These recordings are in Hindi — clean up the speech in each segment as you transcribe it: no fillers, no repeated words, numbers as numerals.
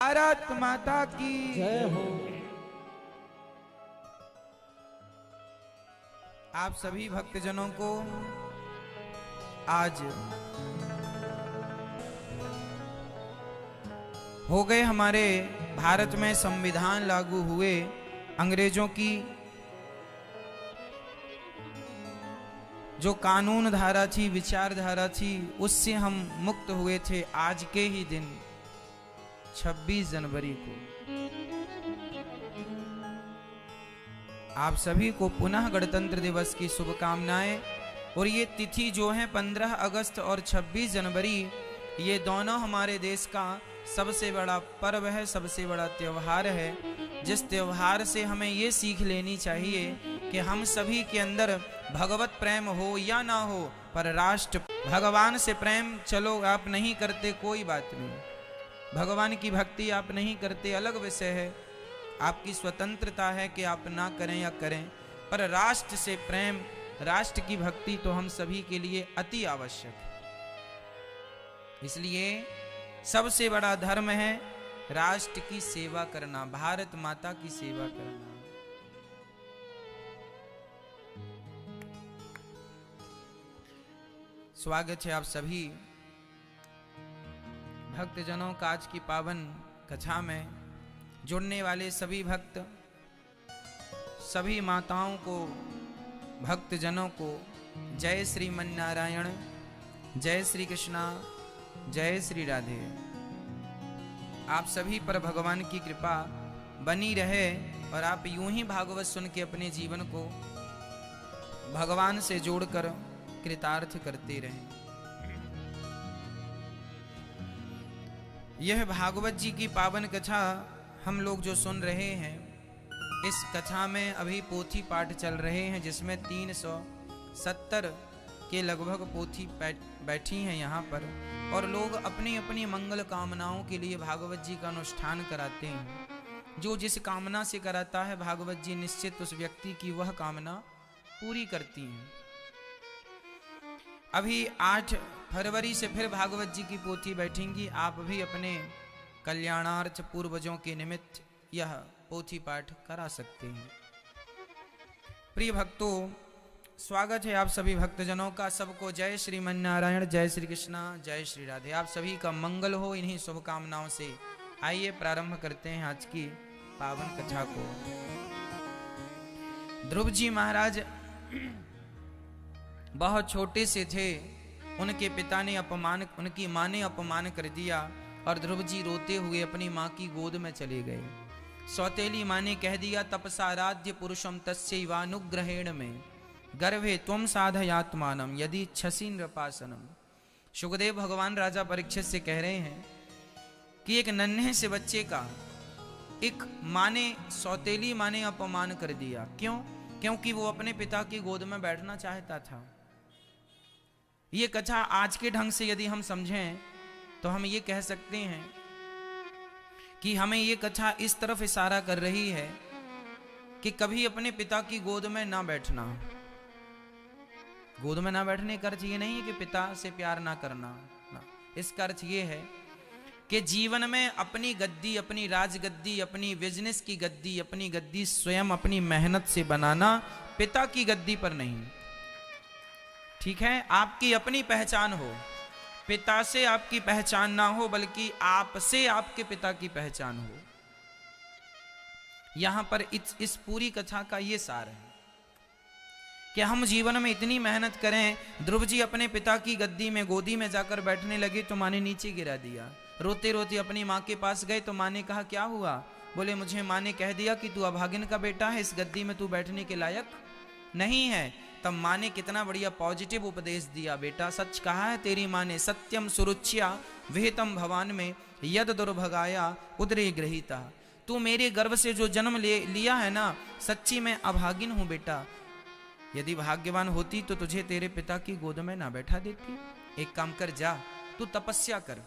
भारत माता की जय हो। आप सभी भक्तजनों को आज हो गए हमारे भारत में संविधान लागू हुए, अंग्रेजों की जो कानून धारा थी, विचारधारा थी, उससे हम मुक्त हुए थे आज के ही दिन 26 जनवरी को। आप सभी को पुनः गणतंत्र दिवस की शुभकामनाएं। और ये तिथि जो है 15 अगस्त और 26 जनवरी, ये दोनों हमारे देश का सबसे बड़ा पर्व है, सबसे बड़ा त्योहार है, जिस त्योहार से हमें ये सीख लेनी चाहिए कि हम सभी के अंदर भगवत प्रेम हो या ना हो, पर राष्ट्र भगवान से प्रेम, चलो आप नहीं करते कोई बात नहीं, भगवान की भक्ति आप नहीं करते अलग विषय है, आपकी स्वतंत्रता है कि आप ना करें या करें, पर राष्ट्र से प्रेम, राष्ट्र की भक्ति तो हम सभी के लिए अति आवश्यक है। इसलिए सबसे बड़ा धर्म है राष्ट्र की सेवा करना, भारत माता की सेवा करना। स्वागत है आप सभी भक्तजनों का आज की पावन कथा में। जुड़ने वाले सभी भक्त, सभी माताओं को, भक्तजनों को जय श्रीमन नारायण, जय श्री कृष्णा, जय श्री राधे। आप सभी पर भगवान की कृपा बनी रहे और आप यूं ही भागवत सुन के अपने जीवन को भगवान से जोड़कर कृतार्थ करते रहें। यह भागवत जी की पावन कथा हम लोग जो सुन रहे हैं, इस कथा में अभी पोथी पाठ चल रहे हैं, जिसमें 370 के लगभग पोथी बैठी हैं यहाँ पर, और लोग अपनी अपनी मंगल कामनाओं के लिए भागवत जी का अनुष्ठान कराते हैं। जो जिस कामना से कराता है, भागवत जी निश्चित उस व्यक्ति की वह कामना पूरी करती हैं। अभी 8 फरवरी से फिर भागवत जी की पोथी बैठेंगी। आप भी अपने कल्याणार्थ पूर्वजों के निमित्त यह पोथी पाठ करा सकते हैं। प्रिय भक्तों, स्वागत है आप सभी भक्तजनों का। सबको जय श्रीमन नारायण, जय श्री कृष्णा, जय श्री राधे। आप सभी का मंगल हो इन्हीं शुभकामनाओं से। आइए प्रारंभ करते हैं आज की पावन कथा को। ध्रुव जी महाराज बहुत छोटे से थे, उनके पिता ने उनकी माँ ने अपमान कर दिया और ध्रुव जी रोते हुए अपनी माँ की गोद में चले गए। सौतेली माँ ने कह दिया, तपसाराध्य पुरुषम तस्यैवानुग्रहेण में गर्भे त्वं साधयात्मानम यदि इच्छसि नृपासनम। सुखदेव भगवान राजा परीक्षित से कह रहे हैं कि एक नन्हे से बच्चे का एक माँ ने, सौतेली माँ ने अपमान कर दिया। क्यों? क्योंकि वो अपने पिता की गोद में बैठना चाहता था। ये कथा आज के ढंग से यदि हम समझें तो हम ये कह सकते हैं कि हमें ये कथा इस तरफ इशारा कर रही है कि कभी अपने पिता की गोद में ना बैठना। गोद में ना बैठने का अर्थ ये नहीं है कि पिता से प्यार ना करना ना। इसका अर्थ ये है कि जीवन में अपनी गद्दी, अपनी राजगद्दी, अपनी बिजनेस की गद्दी, अपनी गद्दी स्वयं अपनी मेहनत से बनाना, पिता की गद्दी पर नहीं। ठीक है, आपकी अपनी पहचान हो, पिता से आपकी पहचान ना हो, बल्कि आपसे आपके पिता की पहचान हो। यहां पर इस पूरी कथा का ये सार है कि हम जीवन में इतनी मेहनत करें। ध्रुव जी अपने पिता की गद्दी में, गोदी में जाकर बैठने लगे तो माँ ने नीचे गिरा दिया। रोते रोते अपनी माँ के पास गए तो माँ ने कहा, क्या हुआ? बोले, मुझे माँ ने कह दिया कि तू अभागिन का बेटा है, इस गद्दी में तू बैठने के लायक नहीं है। तब माँ ने कितना बढ़िया पॉजिटिव उपदेश दिया, बेटा सच कहा है तेरी माँ ने, सत्यम सुरुच्या विहितम भवान में यद दुर्भगाया उदरे गृहीता। तू मेरे गर्भ से जो जन्म लिया है ना, सच्ची मैं अभागिन हूं बेटा। यदि भाग्यवान होती तो तुझे तेरे पिता की गोद में ना बैठा देती। एक काम कर, जा तू तपस्या कर,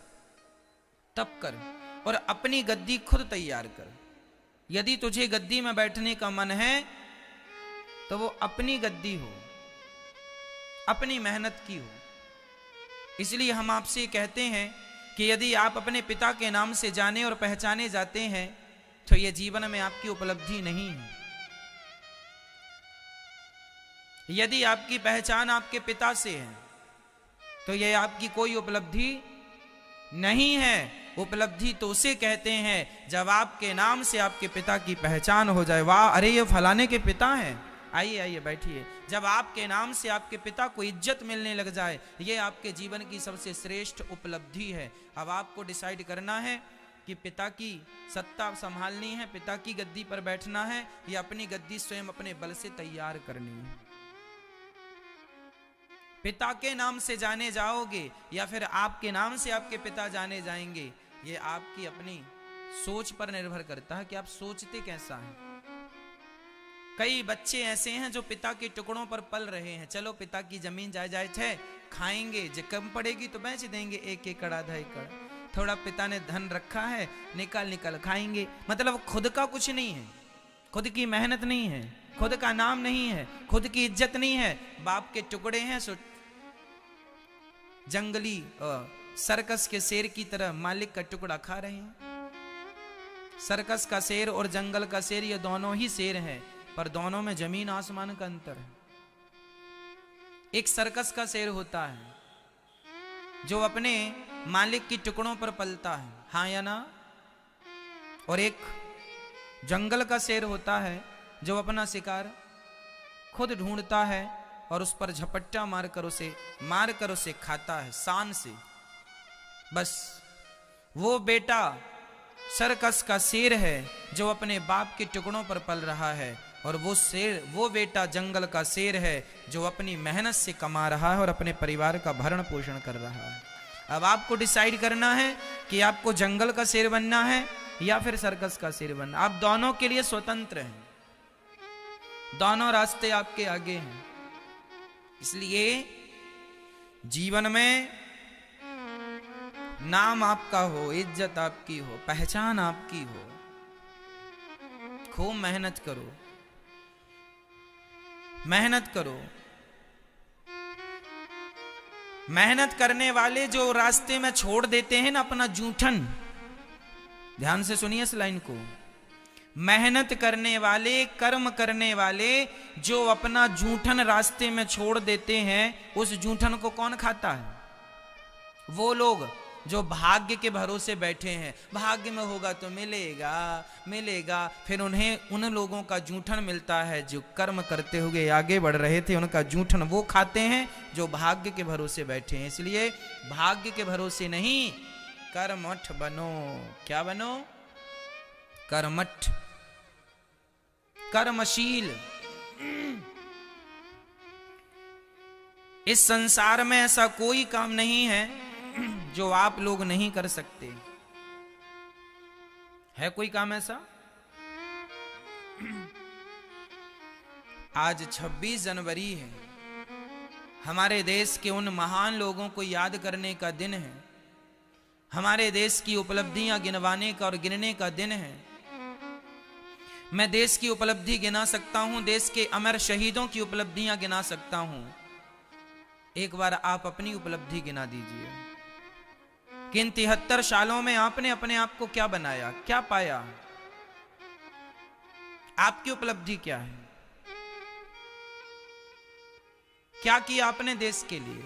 तप कर और अपनी गद्दी खुद तैयार कर। यदि तुझे गद्दी में बैठने का मन है तो वो अपनी गद्दी हो, अपनी मेहनत की हो। इसलिए हम आपसे कहते हैं कि यदि आप अपने पिता के नाम से जाने और पहचाने जाते हैं तो यह जीवन में आपकी उपलब्धि नहीं है। यदि आपकी पहचान आपके पिता से है तो यह आपकी कोई उपलब्धि नहीं है। उपलब्धि तो उसे कहते हैं जब आपके नाम से आपके पिता की पहचान हो जाए। वाह, अरे ये फलाने के पिता हैं, आइए आइए बैठिए। जब आपके नाम से आपके पिता को इज्जत मिलने लग जाए, ये आपके जीवन की सबसे श्रेष्ठ उपलब्धि है। अब आपको डिसाइड करना है कि पिता की सत्ता संभालनी है, पिता की गद्दी पर बैठना है, या अपनी गद्दी स्वयं अपने बल से तैयार करनी है। पिता के नाम से जाने जाओगे या फिर आपके नाम से आपके पिता जाने जाएंगे, ये आपकी अपनी सोच पर निर्भर करता है कि आप सोचते कैसा है। कई बच्चे ऐसे हैं जो पिता के टुकड़ों पर पल रहे हैं। चलो पिता की जमीन जायदाद है, खाएंगे, जब कम पड़ेगी तो बेच देंगे, 1 एकड़ आधा एकड़। थोड़ा पिता ने धन रखा है, निकल खाएंगे। मतलब खुद का कुछ नहीं है, खुद की मेहनत नहीं है, खुद का नाम नहीं है, खुद की इज्जत नहीं है। बाप के टुकड़े हैं सो जंगली सर्कस के शेर की तरह मालिक का टुकड़ा खा रहे हैं। सर्कस का शेर और जंगल का शेर ये दोनों ही शेर हैं, पर दोनों में जमीन आसमान का अंतर है। एक सर्कस का शेर होता है जो अपने मालिक की टुकड़ों पर पलता है, हाँ या ना? और एक जंगल का शेर होता है जो अपना शिकार खुद ढूंढता है और उस पर झपट्टा मारकर उसे खाता है शान से। बस वो बेटा सर्कस का शेर है जो अपने बाप के टुकड़ों पर पल रहा है, और वो बेटा जंगल का शेर है जो अपनी मेहनत से कमा रहा है और अपने परिवार का भरण पोषण कर रहा है। अब आपको डिसाइड करना है कि आपको जंगल का शेर बनना है या फिर सर्कस का शेर बनना। आप दोनों के लिए स्वतंत्र हैं, दोनों रास्ते आपके आगे हैं। इसलिए जीवन में नाम आपका हो, इज्जत आपकी हो, पहचान आपकी हो, खूब मेहनत करो, मेहनत करो। मेहनत करने वाले जो रास्ते में छोड़ देते हैं ना अपना जूठन, ध्यान से सुनिए इस लाइन को। मेहनत करने वाले, कर्म करने वाले जो अपना जूठन रास्ते में छोड़ देते हैं, उस जूठन को कौन खाता है? वो लोग जो भाग्य के भरोसे बैठे हैं, भाग्य में होगा तो मिलेगा मिलेगा। फिर उन्हें उन लोगों का जूठन मिलता है जो कर्म करते हुए आगे बढ़ रहे थे, उनका जूठन वो खाते हैं जो भाग्य के भरोसे बैठे हैं। इसलिए भाग्य के भरोसे नहीं, कर्मठ बनो। क्या बनो? कर्मठ, कर्मशील। इस संसार में ऐसा कोई काम नहीं है जो आप लोग नहीं कर सकते। है कोई काम ऐसा? आज 26 जनवरी है, हमारे देश के उन महान लोगों को याद करने का दिन है, हमारे देश की उपलब्धियां गिनवाने का और गिनने का दिन है। मैं देश की उपलब्धि गिना सकता हूं, देश के अमर शहीदों की उपलब्धियां गिना सकता हूं। एक बार आप अपनी उपलब्धि गिना दीजिए कि इन 73 सालों में आपने अपने आप को क्या बनाया, क्या पाया, आपकी उपलब्धि क्या है, क्या किया आपने देश के लिए?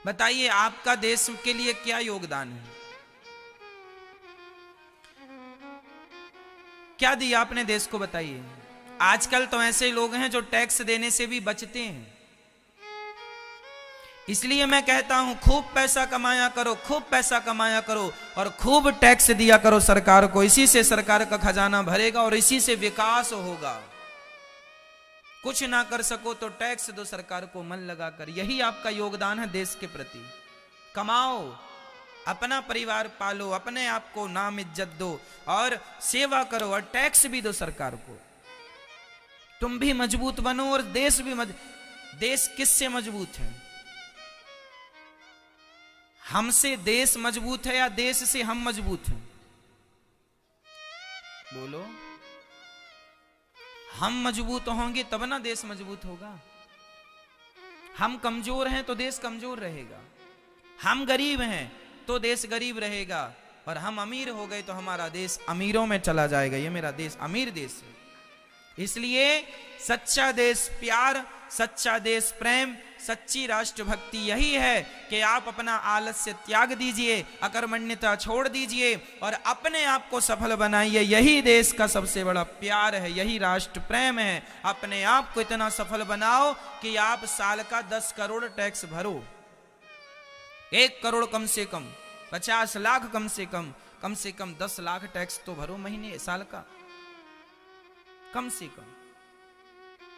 बताइए, आपका देश के लिए क्या योगदान है? क्या दिया आपने देश को? बताइए। आजकल तो ऐसे लोग हैं जो टैक्स देने से भी बचते हैं। इसलिए मैं कहता हूं, खूब पैसा कमाया करो, खूब पैसा कमाया करो और खूब टैक्स दिया करो सरकार को। इसी से सरकार का खजाना भरेगा और इसी से विकास होगा। कुछ ना कर सको तो टैक्स दो सरकार को मन लगाकर, यही आपका योगदान है देश के प्रति। कमाओ, अपना परिवार पालो, अपने आप को नाम इज्जत दो और सेवा करो और टैक्स भी दो सरकार को। तुम भी मजबूत बनो और देश भी देश किससे मजबूत है? हमसे देश मजबूत है या देश से हम मजबूत हैं? बोलो। हम मजबूत होंगे तब ना देश मजबूत होगा। हम कमजोर हैं तो देश कमजोर रहेगा। हम गरीब हैं तो देश गरीब रहेगा, और हम अमीर हो गए तो हमारा देश अमीरों में चला जाएगा। ये मेरा देश अमीर देश है। इसलिए सच्चा देश प्यार, सच्चा देश प्रेम, सच्ची राष्ट्रभक्ति यही है कि आप अपना आलस्य त्याग दीजिए, अकर्मण्यता छोड़ दीजिए और अपने आप को सफल बनाइए। यही देश का सबसे बड़ा प्यार है, यही राष्ट्र प्रेम है। अपने आप को इतना सफल बनाओ कि आप साल का 10 करोड़ टैक्स भरो, 1 करोड़ कम से कम, 50 लाख कम से कम 10 लाख टैक्स तो भरो महीने साल का, कम से कम।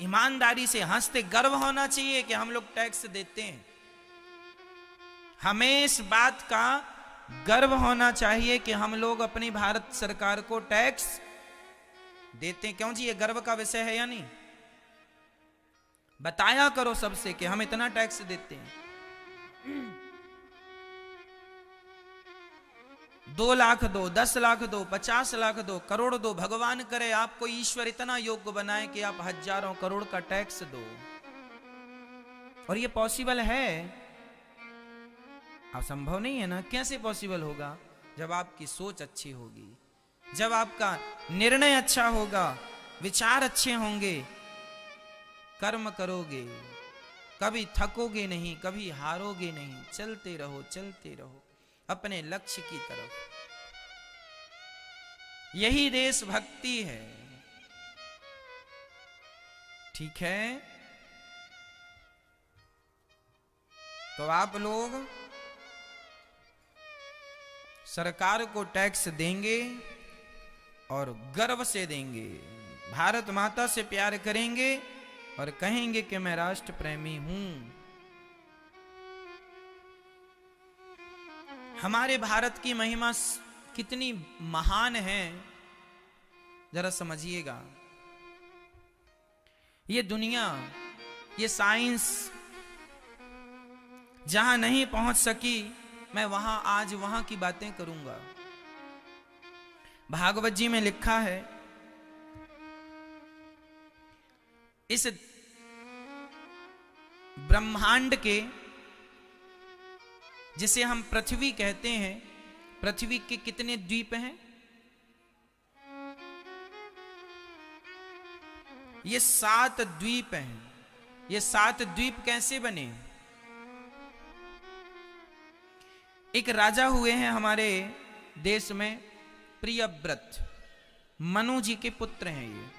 ईमानदारी से हंसते गर्व होना चाहिए कि हम लोग टैक्स देते हैं। हमें इस बात का गर्व होना चाहिए कि हम लोग अपनी भारत सरकार को टैक्स देते हैं। क्यों जी, ये गर्व का विषय है या नहीं? बताया करो सबसे कि हम इतना टैक्स देते हैं। 2 लाख दो, 10 लाख दो, 50 लाख दो, करोड़ दो, भगवान करे आपको ईश्वर इतना योग्य बनाए कि आप हजारों करोड़ का टैक्स दो। और ये पॉसिबल है? अब संभव नहीं है ना। कैसे पॉसिबल होगा? जब आपकी सोच अच्छी होगी, जब आपका निर्णय अच्छा होगा, विचार अच्छे होंगे, कर्म करोगे, कभी थकोगे नहीं, कभी हारोगे नहीं, चलते रहो अपने लक्ष्य की तरफ। यही देशभक्ति है। ठीक है, तो आप लोग सरकार को टैक्स देंगे और गर्व से देंगे, भारत माता से प्यार करेंगे और कहेंगे कि मैं राष्ट्र प्रेमी हूं। हमारे भारत की महिमा कितनी महान है, जरा समझिएगा। ये दुनिया, ये साइंस जहां नहीं पहुंच सकी, मैं आज वहां की बातें करूंगा। भागवत जी में लिखा है, इस ब्रह्मांड के, जिसे हम पृथ्वी कहते हैं, पृथ्वी के कितने द्वीप हैं? ये 7 द्वीप हैं। ये 7 द्वीप कैसे बने? एक राजा हुए हैं हमारे देश में, प्रियव्रत, मनु जी के पुत्र हैं।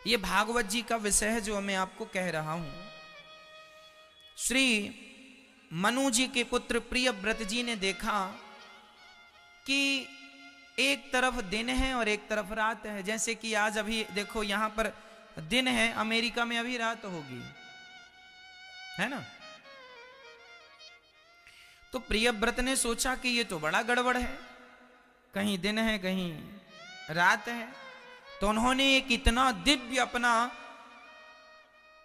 ये भागवत जी का विषय है जो मैं आपको कह रहा हूं। श्री मनु जी के पुत्र प्रियव्रत जी ने देखा कि एक तरफ दिन है और एक तरफ रात है। जैसे कि आज अभी देखो यहां पर दिन है, अमेरिका में अभी रात होगी, है ना? तो प्रियव्रत ने सोचा कि ये तो बड़ा गड़बड़ है, कहीं दिन है कहीं रात है। तो उन्होंने एक इतना दिव्य अपना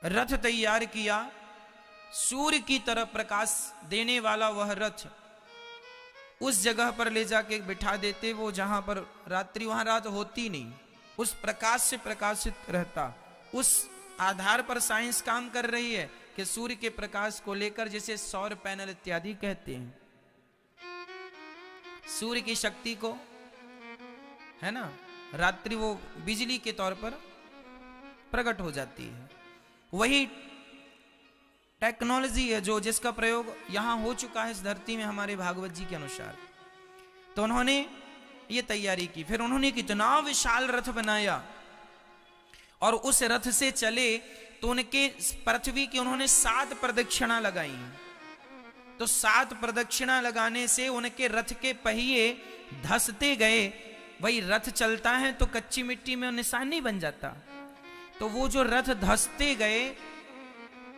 रथ तैयार किया, सूर्य की तरह प्रकाश देने वाला वह रथ उस जगह पर ले जाके बिठा देते, वो जहां पर रात्रि, वहां रात होती नहीं, उस प्रकाश से प्रकाशित रहता। उस आधार पर साइंस काम कर रही है कि सूर्य के प्रकाश को लेकर, जिसे सौर पैनल इत्यादि कहते हैं, सूर्य की शक्ति को, है ना, रात्रि वो बिजली के तौर पर प्रकट हो जाती है। वही टेक्नोलॉजी है जो जिसका प्रयोग यहां हो चुका है इस धरती में हमारे भागवत जी के अनुसार। तो उन्होंने ये तैयारी की। फिर उन्होंने कितना विशाल रथ बनाया और उस रथ से चले तो उनके पृथ्वी की उन्होंने 7 प्रदक्षिणा लगाई। तो 7 प्रदक्षिणा लगाने से उनके रथ के पहिए धंसते गए। वही रथ चलता है तो कच्ची मिट्टी में निशानी बन जाता। तो वो जो रथ धंसते गए,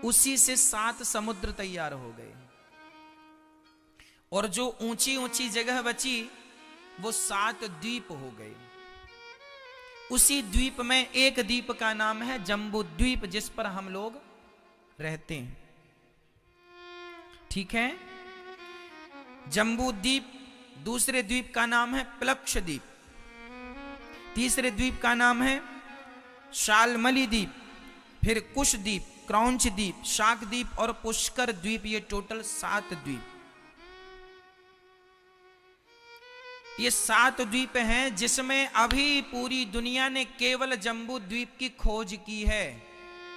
उसी से 7 समुद्र तैयार हो गए। और जो ऊंची ऊंची जगह बची वो 7 द्वीप हो गए। उसी द्वीप में एक द्वीप का नाम है जम्बू द्वीप, जिस पर हम लोग रहते हैं। ठीक है, जम्बू द्वीप। दूसरे द्वीप का नाम है प्लक्ष द्वीप। तीसरे द्वीप का नाम है शालमली द्वीप, फिर कुश द्वीप, क्रौंच द्वीप, शाक द्वीप और पुष्कर द्वीप, ये टोटल 7 द्वीप, ये 7 द्वीप हैं जिसमें अभी पूरी दुनिया ने केवल जम्बू द्वीप की खोज की है।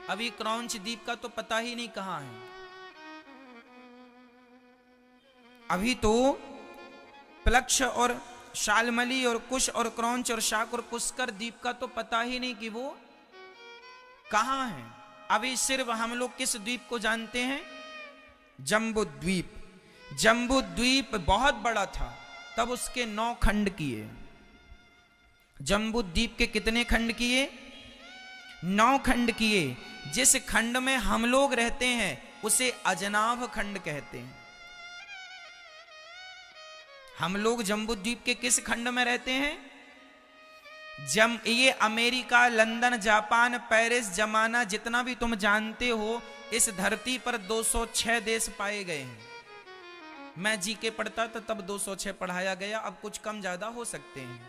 अभी क्रौंच द्वीप का तो पता ही नहीं कहां है। अभी तो प्लक्ष और शालमली और कुश और क्रौंच और शाक और पुष्कर द्वीप का तो पता ही नहीं कि वो कहां है। अभी सिर्फ हम लोग किस द्वीप को जानते हैं? जम्बू द्वीप। जम्बू द्वीप बहुत बड़ा था, तब उसके 9 खंड किए। जम्बू द्वीप के कितने खंड किए? 9 खंड किए। जिस खंड में हम लोग रहते हैं उसे अजनाभ खंड कहते हैं। हम लोग जम्बू द्वीप के किस खंड में रहते हैं? ये अमेरिका, लंदन, जापान, पेरिस, जमाना, जितना भी तुम जानते हो, इस धरती पर 206 देश पाए गए हैं। मैं जीके पढ़ता था तब 206 पढ़ाया गया, अब कुछ कम ज्यादा हो सकते हैं,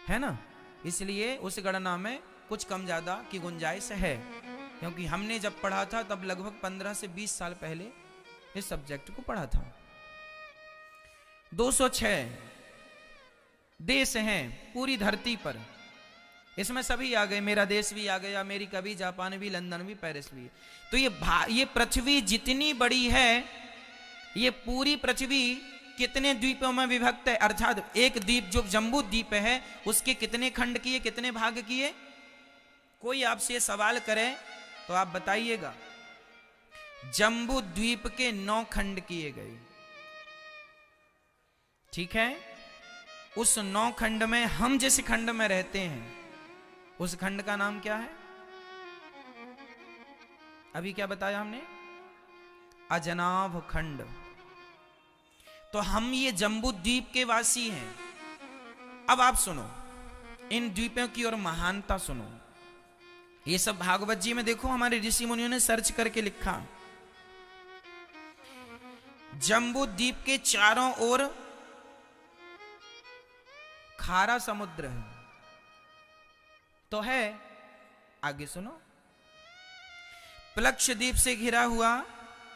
है ना? इसलिए उस गणना में कुछ कम ज्यादा की गुंजाइश है, क्योंकि हमने जब पढ़ा था तब लगभग 15 से 20 साल पहले इस सब्जेक्ट को पढ़ा था। 206 देश हैं पूरी धरती पर, इसमें सभी आ गए, मेरा देश भी आ गया, अमेरिका भी, जापान भी, लंदन भी, पेरिस भी। तो ये पृथ्वी जितनी बड़ी है, ये पूरी पृथ्वी कितने द्वीपों में विभक्त है? अर्थात एक द्वीप जो जम्बू द्वीप है उसके कितने खंड किए, कितने भाग किए? कोई आपसे सवाल करे तो आप बताइएगा। जम्बू द्वीप के 9 खंड किए गए, ठीक है? उस 9 खंड में हम जिस खंड में रहते हैं उस खंड का नाम क्या है? अभी क्या बताया हमने? अजनाभ खंड। तो हम ये जम्बू द्वीप के वासी हैं। अब आप सुनो, इन द्वीपों की और महानता सुनो। ये सब भागवत जी में देखो, हमारे ऋषि मुनियों ने सर्च करके लिखा। जम्बू द्वीप के चारों ओर खारा समुद्र है, तो है, आगे सुनो। प्लक्ष द्वीप से घिरा हुआ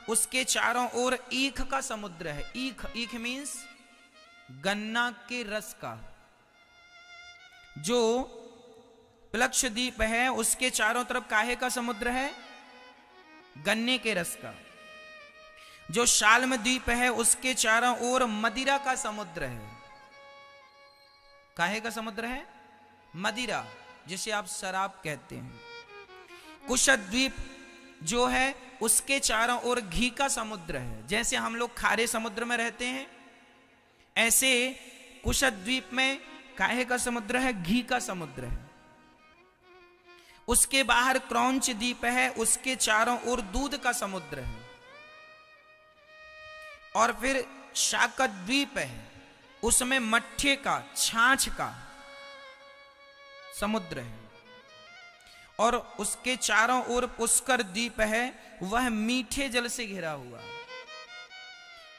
उसके चारों ओर ईख का समुद्र है। ईख मीन्स गन्ना के रस का। जो प्लक्ष द्वीप है उसके चारों तरफ काहे का समुद्र है? गन्ने के रस का। जो शाल्म द्वीप है उसके चारों ओर मदिरा का समुद्र है। काहे का समुद्र है? मदिरा, जिसे आप शराब कहते हैं। कुशद्वीप जो है उसके चारों ओर घी का समुद्र है। जैसे हम लोग खारे समुद्र में रहते हैं, ऐसे कुशद्वीप में काहे का समुद्र है? घी का समुद्र है। उसके बाहर क्रौंच द्वीप है, उसके चारों ओर दूध का समुद्र है। और फिर शाकद्वीप है, उसमें मट्ठे का, छाछ का समुद्र है। और उसके चारों ओर पुष्कर द्वीप है, वह मीठे जल से घिरा हुआ।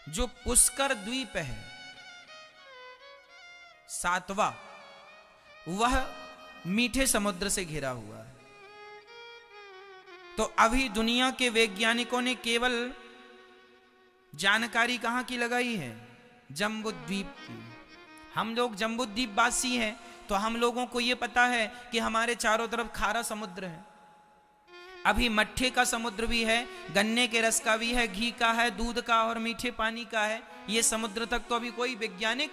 जो पुष्कर द्वीप है 7वां, वह मीठे समुद्र से घिरा हुआ है। तो अभी दुनिया के वैज्ञानिकों ने केवल जानकारी कहां की लगाई है? जम्बू द्वीप की। हम लोग जम्बू द्वीप वासी हैं, तो हम लोगों को यह पता है कि हमारे चारों तरफ खारा समुद्र है। अभी मट्ठे का समुद्र भी है, गन्ने के रस का भी है, घी का है, दूध का और मीठे पानी का है। ये समुद्र तक तो अभी कोई वैज्ञानिक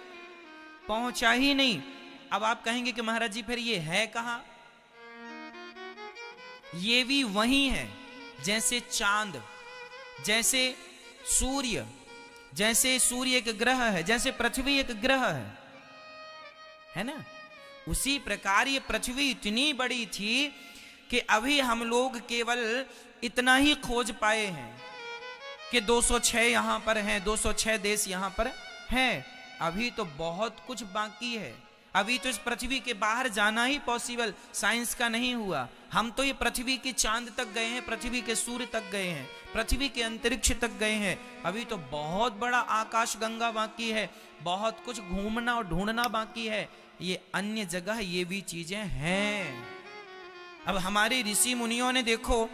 पहुंचा ही नहीं। अब आप कहेंगे कि महाराज जी फिर ये है कहां? ये भी वही है जैसे चांद, जैसे सूर्य, जैसे सूर्य एक ग्रह है, जैसे पृथ्वी एक ग्रह है ना? उसी प्रकार ये पृथ्वी इतनी बड़ी थी कि अभी हम लोग केवल इतना ही खोज पाए हैं कि 206 यहां पर हैं, 206 देश यहां पर हैं। अभी तो बहुत कुछ बाकी है। अभी तो इस पृथ्वी के बाहर जाना ही पॉसिबल साइंस का नहीं हुआ। हम तो ये पृथ्वी के चांद तक गए हैं, पृथ्वी के सूर्य तक गए हैं, पृथ्वी के अंतरिक्ष तक गए हैं। अभी तो बहुत बड़ा आकाश गंगा बाकी है, बहुत कुछ घूमना और ढूंढना बाकी है। ये अन्य जगह ये भी चीजें हैं। अब हमारे ऋषि मुनियों ने देखो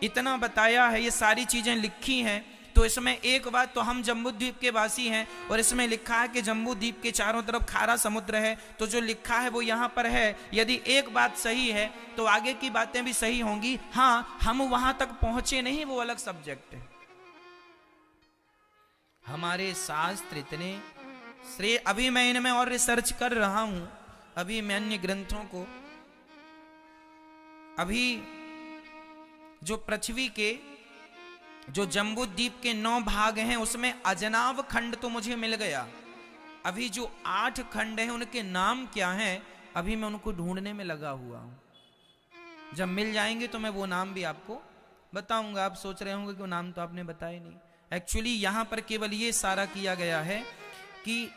इतना बताया है, ये सारी चीजें लिखी हैं, तो इसमें एक बात तो हम जम्बूद्वीप के वासी हैं और इसमें लिखा है कि जम्बूद्वीप के चारों तरफ खारा समुद्र है, तो जो लिखा है वो यहाँ पर है। यदि एक बात सही है तो आगे की बातें भी सही होंगी। हाँ, हम वहां तक पहुंचे नहीं, वो अलग सब्जेक्ट है। हमारे शास्त्र इतने श्रेय, अभी मैं इनमें और रिसर्च कर रहा हूं, अभी मैं अन्य ग्रंथों को, अभी जो पृथ्वी के जो जम्बूद्वीप के 9 भाग हैं उसमें अजनाव खंड तो मुझे मिल गया, अभी जो 8 खंड हैं उनके नाम क्या हैं अभी मैं उनको ढूंढने में लगा हुआ हूं। जब मिल जाएंगे तो मैं वो नाम भी आपको बताऊंगा। आप सोच रहे होंगे कि वो नाम तो आपने बताए नहीं। एक्चुअली यहां पर केवल ये सारा किया गया है कि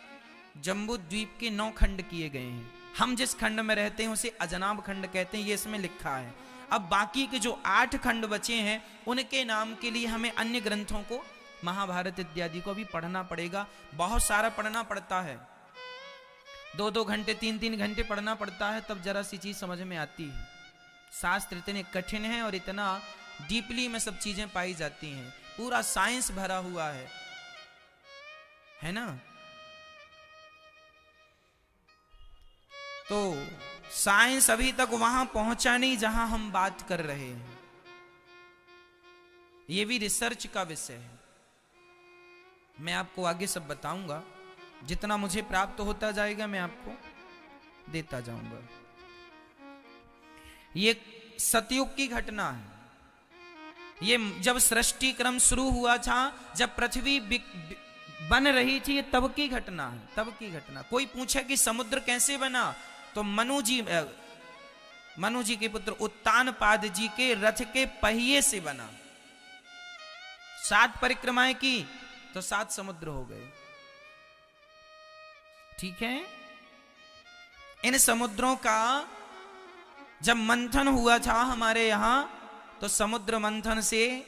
जम्बूद्वीप के 9 खंड किए गए हैं, हम जिस खंड में रहते हैं उसे अजनाब खंड कहते हैं, ये इसमें लिखा है। अब बाकी के जो 8 खंड बचे हैं उनके नाम के लिए हमें अन्य ग्रंथों को, महाभारत इत्यादि को भी पढ़ना पड़ेगा। बहुत सारा पढ़ना पड़ता है, 2-2 घंटे 3-3 घंटे पढ़ना पड़ता है, तब जरा सी चीज समझ में आती है। शास्त्र इतने कठिन है और इतना डीपली में सब चीजें पाई जाती हैं, पूरा साइंस भरा हुआ है ना। तो साइंस अभी तक वहां पहुंचा नहीं जहां हम बात कर रहे हैं, ये भी रिसर्च का विषय है। मैं आपको आगे सब बताऊंगा, जितना मुझे प्राप्त होता जाएगा मैं आपको देता जाऊंगा। ये सतयुग की घटना है, ये जब सृष्टि क्रम शुरू हुआ था, जब पृथ्वी बन रही थी, ये तब की घटना है, तब की घटना। कोई पूछे कि समुद्र कैसे बना, तो मनु जी के पुत्र उत्तानपाद जी के रथ के पहिए से बना। 7 परिक्रमाएं की तो 7 समुद्र हो गए। ठीक है, इन समुद्रों का जब मंथन हुआ था हमारे यहां, तो समुद्र मंथन से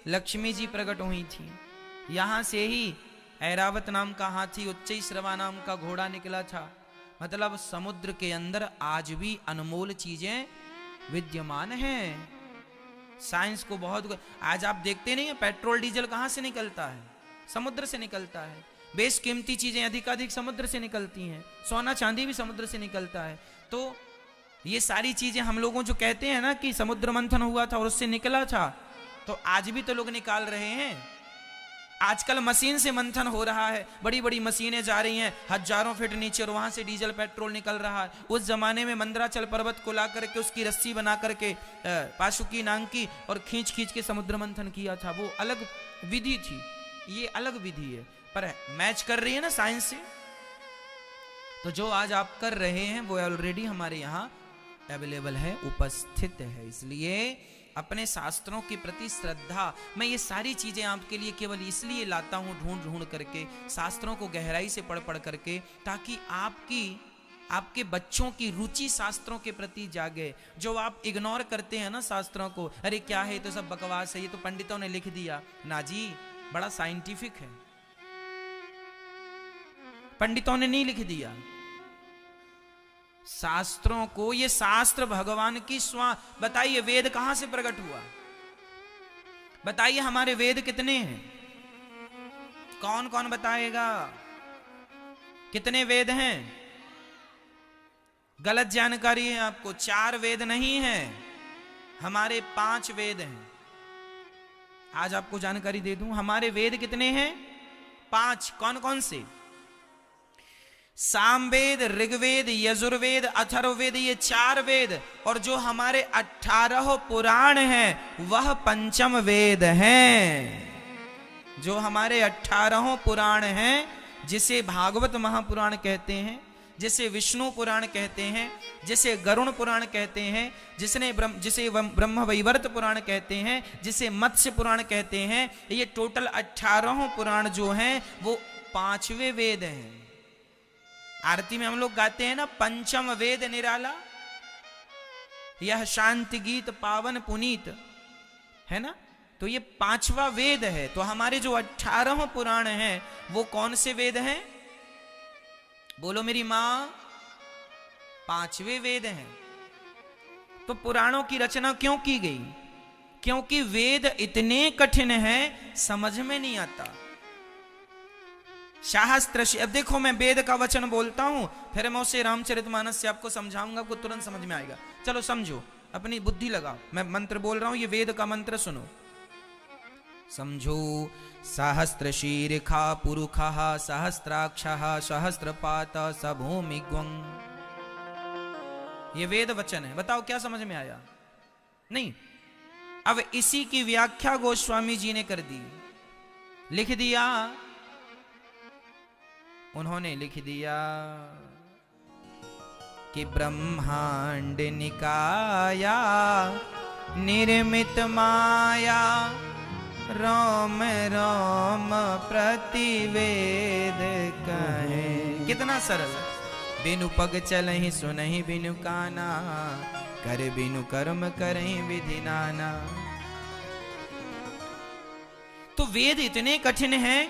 लक्ष्मी जी प्रकट हुई थी। यहां से ही ऐरावत नाम का हाथी, उच्चैश्रवा नाम का घोड़ा निकला था। मतलब समुद्र के अंदर आज भी अनमोल चीजें विद्यमान हैं। साइंस को बहुत, आज आप देखते नहीं है पेट्रोल डीजल कहां से निकलता है, समुद्र से निकलता है। बेशकीमती चीजें अधिकाधिक समुद्र से निकलती हैं, सोना चांदी भी समुद्र से निकलता है। तो ये सारी चीजें हम लोगों जो कहते हैं ना कि समुद्र मंथन हुआ था और उससे निकला था, तो आज भी तो लोग निकाल रहे हैं। आजकल मशीन से मंथन हो रहा है, बड़ी बड़ी मशीनें जा रही हैं हजारों फीट नीचे और वहां से डीजल पेट्रोल निकल रहा है। उस जमाने में मंदराचल पर्वत को ला करके उसकी रस्सी बना करके पाशुकी नांग की और खींच खींच के समुद्र मंथन किया था, वो अलग विधि थी, ये अलग विधि है, पर मैच कर रही है ना साइंस से। तो जो आज आप कर रहे हैं वो ऑलरेडी हमारे यहाँ अवेलेबल है, उपस्थित है। इसलिए अपने शास्त्रों के प्रति श्रद्धा, मैं ये सारी चीजें आपके लिए केवल इसलिए लाता हूं ढूंढ ढूंढ करके, शास्त्रों को गहराई से पढ़ पढ़ करके, ताकि आपके बच्चों की रुचि शास्त्रों के प्रति जागे। जो आप इग्नोर करते हैं ना शास्त्रों को, अरे क्या है, तो सब बकवास है, ये तो पंडितों ने लिख दिया ना जी, बड़ा साइंटिफिक है, पंडितों ने नहीं लिख दिया शास्त्रों को। ये शास्त्र भगवान की बताइए वेद कहां से प्रकट हुआ, बताइए हमारे वेद कितने हैं, कौन कौन बताएगा कितने वेद हैं? गलत जानकारी है आपको, 4 वेद नहीं है, हमारे 5 वेद हैं। आज आपको जानकारी दे दूं, हमारे वेद कितने हैं? 5। कौन कौन से? सामवेद, ऋग्वेद, यजुर्वेद, अथर्ववेद, ये 4 वेद, और जो हमारे 18 पुराण हैं वह पंचम वेद हैं। जो हमारे 18 पुराण हैं, जिसे भागवत महापुराण कहते हैं, जिसे विष्णु पुराण कहते हैं, जिसे गरुण पुराण कहते हैं, जिसे ब्रह्म वैवर्त पुराण कहते हैं, जिसे मत्स्य पुराण कहते हैं, ये टोटल 18 पुराण जो हैं वो 5वें वेद हैं। आरती में हम लोग गाते हैं ना, पंचम वेद निराला, यह शांति गीत पावन पुनीत, है ना, तो ये 5वां वेद है। तो हमारे जो 18 पुराण हैं वो कौन से वेद हैं? बोलो मेरी मां, 5वें वेद हैं। तो पुराणों की रचना क्यों की गई? क्योंकि वेद इतने कठिन हैं समझ में नहीं आता। शास्त्र, अब देखो मैं वेद का वचन बोलता हूं, फिर मैं उसे रामचरितमानस से आपको समझाऊंगा, आपको तुरंत समझ में आएगा। चलो समझो, अपनी बुद्धि लगाओ, मैं मंत्र बोल रहा हूं, ये वेद का मंत्र सुनो, समझो। सहस्त्र शीर्षा पुरुषः सहस्त्राक्षः सहस्त्रपात सभूमिग्वं। ये वेद वचन है, बताओ क्या समझ में आया? नहीं। अब इसी की व्याख्या गोस्वामी जी ने कर दी, लिख दिया, उन्होंने लिख दिया कि ब्रह्मांड निकाया निर्मित माया राम राम प्रतिवेद कहे। कितना सरल, बिनु पग चलहि सुनहि बिनु काना, कर बिनु कर्म करहि विधि नाना। तो वेद इतने कठिन हैं,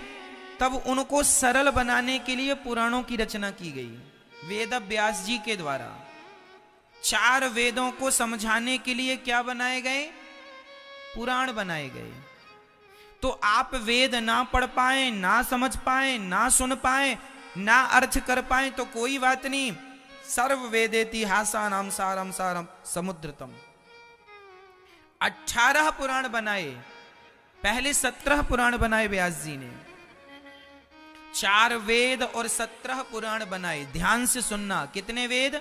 तब उनको सरल बनाने के लिए पुराणों की रचना की गई वेद व्यास जी के द्वारा। 4 वेदों को समझाने के लिए क्या बनाए गए? पुराण बनाए गए। तो आप वेद ना पढ़ पाए, ना समझ पाए, ना सुन पाए, ना अर्थ कर पाए तो कोई बात नहीं, सर्व वेदेतिहासानां सारम सारम समुद्रतम। 18 पुराण बनाए, पहले 17 पुराण बनाए व्यास जी ने, 4 वेद और 17 पुराण बनाए। ध्यान से सुनना, कितने वेद?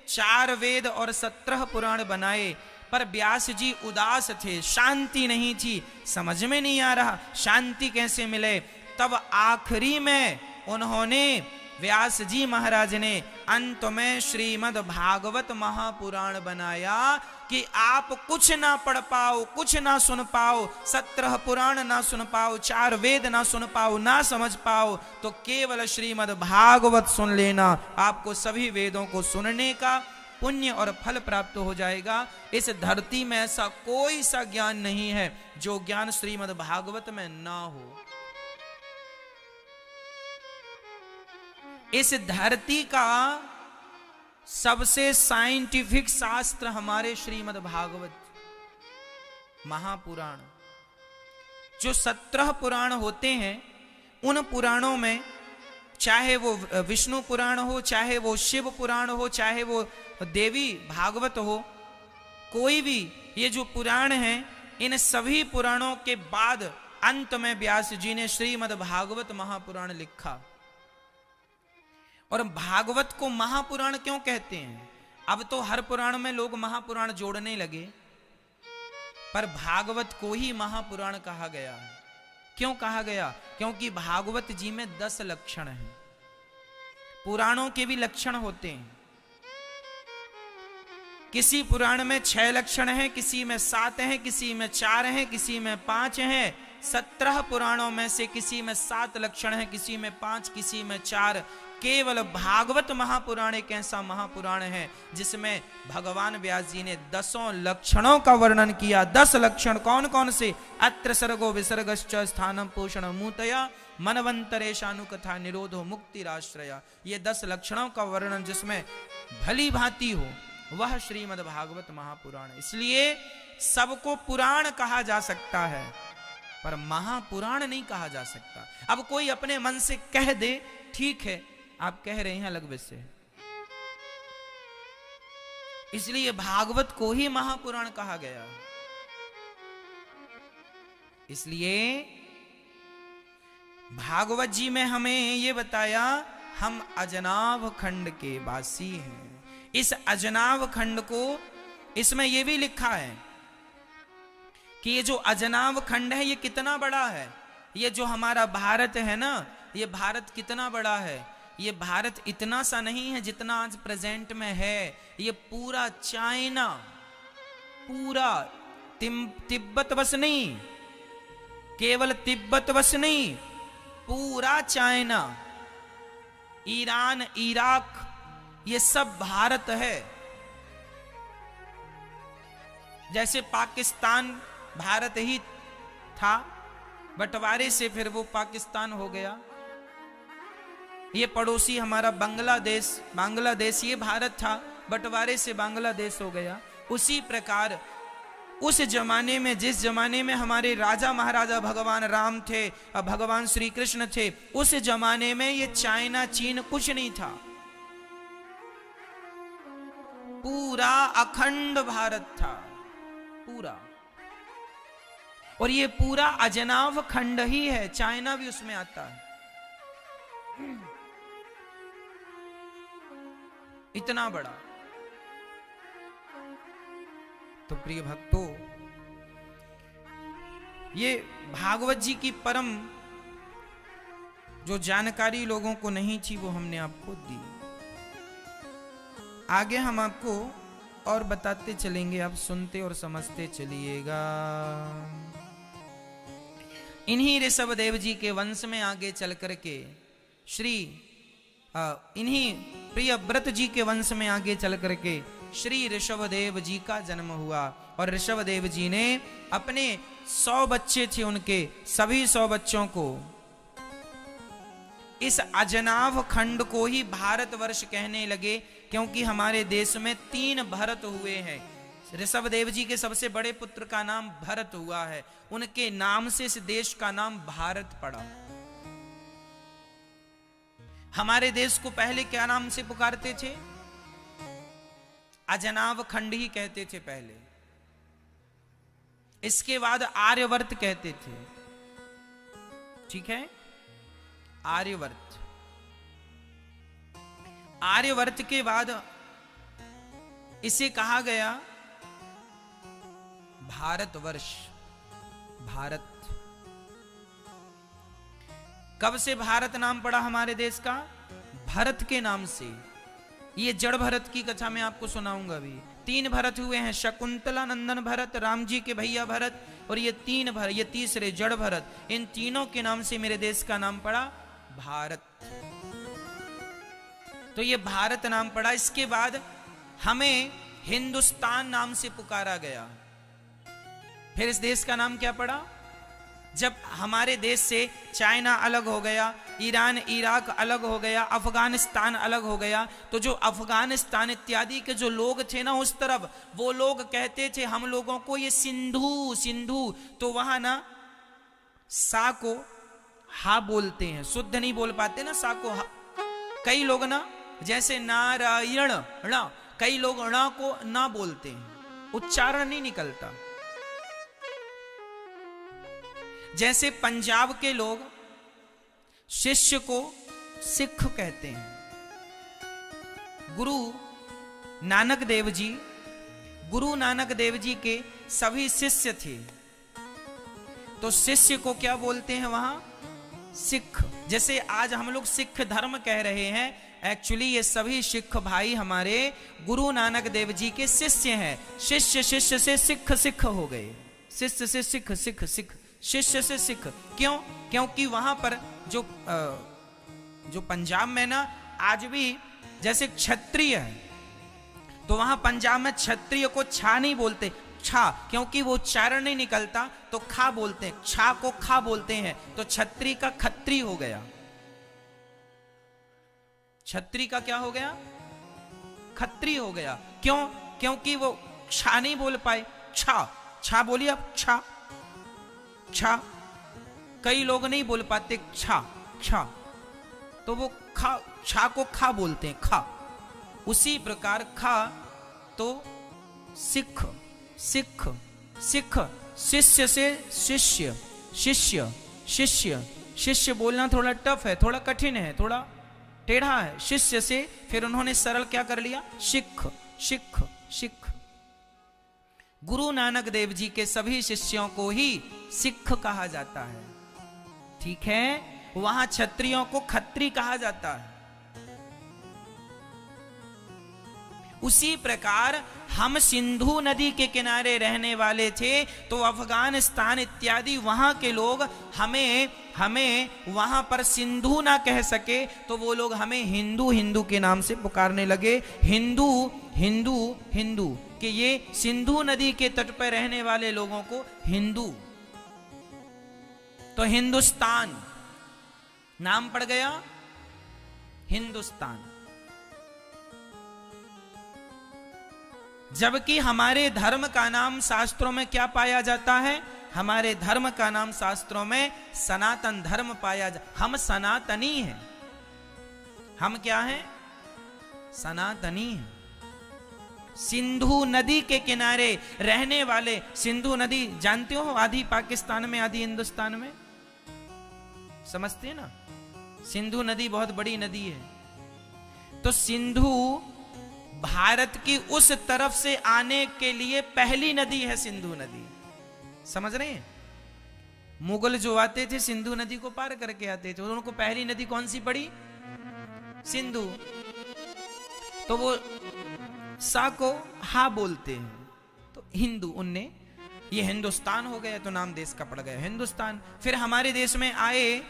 4 वेद और 17 पुराण बनाए। पर व्यास जी उदास थे, शांति नहीं थी, समझ में नहीं आ रहा शांति कैसे मिले। तब आखिरी में उन्होंने, व्यास जी महाराज ने अंत में श्रीमद् भागवत महापुराण बनाया कि आप कुछ ना पढ़ पाओ, कुछ ना सुन पाओ, 17 पुराण ना सुन पाओ, 4 वेद ना सुन पाओ, ना समझ पाओ, तो केवल श्रीमद् भागवत सुन लेना, आपको सभी वेदों को सुनने का पुण्य और फल प्राप्त हो जाएगा। इस धरती में ऐसा कोई सा ज्ञान नहीं है जो ज्ञान श्रीमद् भागवत में ना हो। इस धरती का सबसे साइंटिफिक शास्त्र हमारे श्रीमद् भागवत महापुराण। जो 17 पुराण होते हैं, उन पुराणों में चाहे वो विष्णु पुराण हो, चाहे वो शिव पुराण हो, चाहे वो देवी भागवत हो, कोई भी ये जो पुराण हैं, इन सभी पुराणों के बाद अंत में व्यास जी ने श्रीमद् भागवत महापुराण लिखा। और भागवत को महापुराण क्यों कहते हैं? अब तो हर पुराण में लोग महापुराण जोड़ने लगे, पर भागवत को ही महापुराण कहा गया है। क्यों कहा गया? क्योंकि भागवत जी में 10 लक्षण हैं। पुराणों के भी लक्षण होते हैं, किसी पुराण में 6 लक्षण हैं, किसी में 7 हैं, किसी में 4 हैं, किसी में 5 हैं। 17 पुराणों में से किसी में 7 लक्षण हैं, किसी में 5, किसी में 4। केवल भागवत महापुराण एक ऐसा महापुराण है जिसमें भगवान व्यास जी ने 10 लक्षणों का वर्णन किया। 10 लक्षण कौन कौन से? अत्र सर्गो विसर्गश्च स्थानम पोषण मूतया मनवंतरेशानुकथा निरोधो मुक्तिराश्रया। ये 10 लक्षणों का वर्णन जिसमें भली भांति हो, वह श्रीमद् भागवत महापुराण। इसलिए सबको पुराण कहा जा सकता है, पर महापुराण नहीं कहा जा सकता। अब कोई अपने मन से कह दे, ठीक है, आप कह रहे हैं अलग विषय, इसलिए भागवत को ही महापुराण कहा गया। इसलिए भागवत जी में हमें ये बताया, हम अजनाभ खंड के वासी हैं। इस अजनाभ खंड को, इसमें यह भी लिखा है कि ये जो अजनाभ खंड है ये कितना बड़ा है। ये जो हमारा भारत है ना, ये भारत कितना बड़ा है। ये भारत इतना सा नहीं है जितना आज प्रेजेंट में है। ये पूरा चाइना, पूरा तिब्बत बस नहीं, केवल तिब्बत बस नहीं, पूरा चाइना, ईरान, इराक, ये सब भारत है। जैसे पाकिस्तान भारत ही था, बंटवारे से फिर वो पाकिस्तान हो गया। ये पड़ोसी हमारा बांग्लादेश ये भारत था, बंटवारे से बांग्लादेश हो गया। उसी प्रकार उस जमाने में, जिस जमाने में हमारे राजा महाराजा भगवान राम थे और भगवान श्री कृष्ण थे, उस जमाने में ये चाइना चीन कुछ नहीं था। पूरा अखंड भारत था, पूरा। और ये पूरा अजनाव खंड ही है, चाइना भी उसमें आता है। इतना बड़ा। तो प्रिय भक्तों, ये भागवत जी की परम जो जानकारी लोगों को नहीं थी वो हमने आपको दी। आगे हम आपको और बताते चलेंगे, आप सुनते और समझते चलिएगा। इन्हीं ऋषभ देव जी के वंश में आगे चल करके इन्हीं प्रिय व्रत जी के वंश में आगे चल करके श्री ऋषभ देव जी का जन्म हुआ। और ऋषभ देव जी ने अपने 100 बच्चे थे, उनके सभी 100 बच्चों को, इस अजनाभ खंड को ही भारतवर्ष कहने लगे, क्योंकि हमारे देश में 3 भरत हुए हैं। ऋषभ देव जी के सबसे बड़े पुत्र का नाम भरत हुआ है, उनके नाम से इस देश का नाम भारत पड़ा। हमारे देश को पहले क्या नाम से पुकारते थे? अजनाभ खंड ही कहते थे पहले। इसके बाद आर्यवर्त कहते थे, ठीक है, आर्यवर्त। आर्यवर्त के बाद इसे कहा गया भारतवर्ष, भारत। कब से भारत नाम पड़ा हमारे देश का? भरत के नाम से। ये जड़ भरत की कथा मैं आपको सुनाऊंगा अभी। 3 भरत हुए हैं, शकुंतला नंदन भरत, राम जी के भैया भरत, और ये 3 भरत, ये तीसरे जड़ भरत। इन तीनों के नाम से मेरे देश का नाम पड़ा भारत। तो ये भारत नाम पड़ा। इसके बाद हमें हिंदुस्तान नाम से पुकारा गया। फिर इस देश का नाम क्या पड़ा? जब हमारे देश से चाइना अलग हो गया, ईरान इराक अलग हो गया, अफगानिस्तान अलग हो गया, तो जो अफगानिस्तान इत्यादि के जो लोग थे ना उस तरफ, वो लोग कहते थे हम लोगों को ये सिंधु सिंधु। तो वहां ना सा को हा बोलते हैं, शुद्ध नहीं बोल पाते ना सा को हा। कई लोग ना जैसे नारायण ण, कई लोग ण को ना बोलते हैं, उच्चारण नहीं निकलता। जैसे पंजाब के लोग शिष्य को सिख कहते हैं। गुरु नानक देव जी, गुरु नानक देव जी के सभी शिष्य थे, तो शिष्य को क्या बोलते हैं वहां? सिख। जैसे आज हम लोग सिख धर्म कह रहे हैं, एक्चुअली ये सभी सिख भाई हमारे गुरु नानक देव जी के शिष्य हैं। शिष्य शिष्य से सिख सिख हो गए, शिष्य से सिख सिख सिख, शिष्य से सिख। क्यों? क्योंकि वहां पर जो पंजाब में ना आज भी जैसे क्षत्रिय है, तो वहां पंजाब में क्षत्रिय को छा नहीं बोलते, छा, क्योंकि वो उच्चारण नहीं निकलता, तो खा बोलते हैं, छा को खा बोलते हैं। तो क्षत्रिय का खत्री हो गया। क्षत्रिय का क्या हो गया? खत्री हो गया। क्यों? क्योंकि वो छा नहीं बोल पाए। छा, छा बोलिए आप, छा छा। कई लोग नहीं बोल पाते छा छा, तो वो खा, छा को खा बोलते हैं, खा। उसी प्रकार खा तो सिख सिख सिख, शिष्य से शिष्य, शिष्य शिष्य शिष्य बोलना थोड़ा टफ है, थोड़ा कठिन है, थोड़ा टेढ़ा है। शिष्य से फिर उन्होंने सरल क्या कर लिया? सिख सिख सिख। गुरु नानक देव जी के सभी शिष्यों को ही सिख कहा जाता है, ठीक है। वहां क्षत्रियों को खत्री कहा जाता है। उसी प्रकार हम सिंधु नदी के किनारे रहने वाले थे, तो अफगानिस्तान इत्यादि वहां के लोग हमें वहां पर सिंधु ना कह सके, तो वो लोग हमें हिंदू हिंदू के नाम से पुकारने लगे। हिंदू हिंदू हिंदू, कि ये सिंधु नदी के तट पर रहने वाले लोगों को हिंदू। तो हिंदुस्तान नाम पड़ गया हिंदुस्तान। जबकि हमारे धर्म का नाम शास्त्रों में क्या पाया जाता है? हमारे धर्म का नाम शास्त्रों में सनातन धर्म पाया हम सनातनी हैं। हम क्या हैं? सनातनी हैं। सिंधु नदी के किनारे रहने वाले, सिंधु नदी जानते हो, आधी पाकिस्तान में आधी हिंदुस्तान में, समझते हैं ना? सिंधु नदी बहुत बड़ी नदी है। तो सिंधु भारत की उस तरफ से आने के लिए पहली नदी है सिंधु नदी, समझ रहे हैं? मुगल जो आते थे सिंधु नदी को पार करके आते थे, उनको पहली नदी कौन सी पड़ी? सिंधु। तो वो सा को हा बोलते हैं, तो हिंदू, उनने ये हिंदुस्तान हो गया, तो नाम देश का पड़ गया हिंदुस्तान। फिर हमारे देश में आए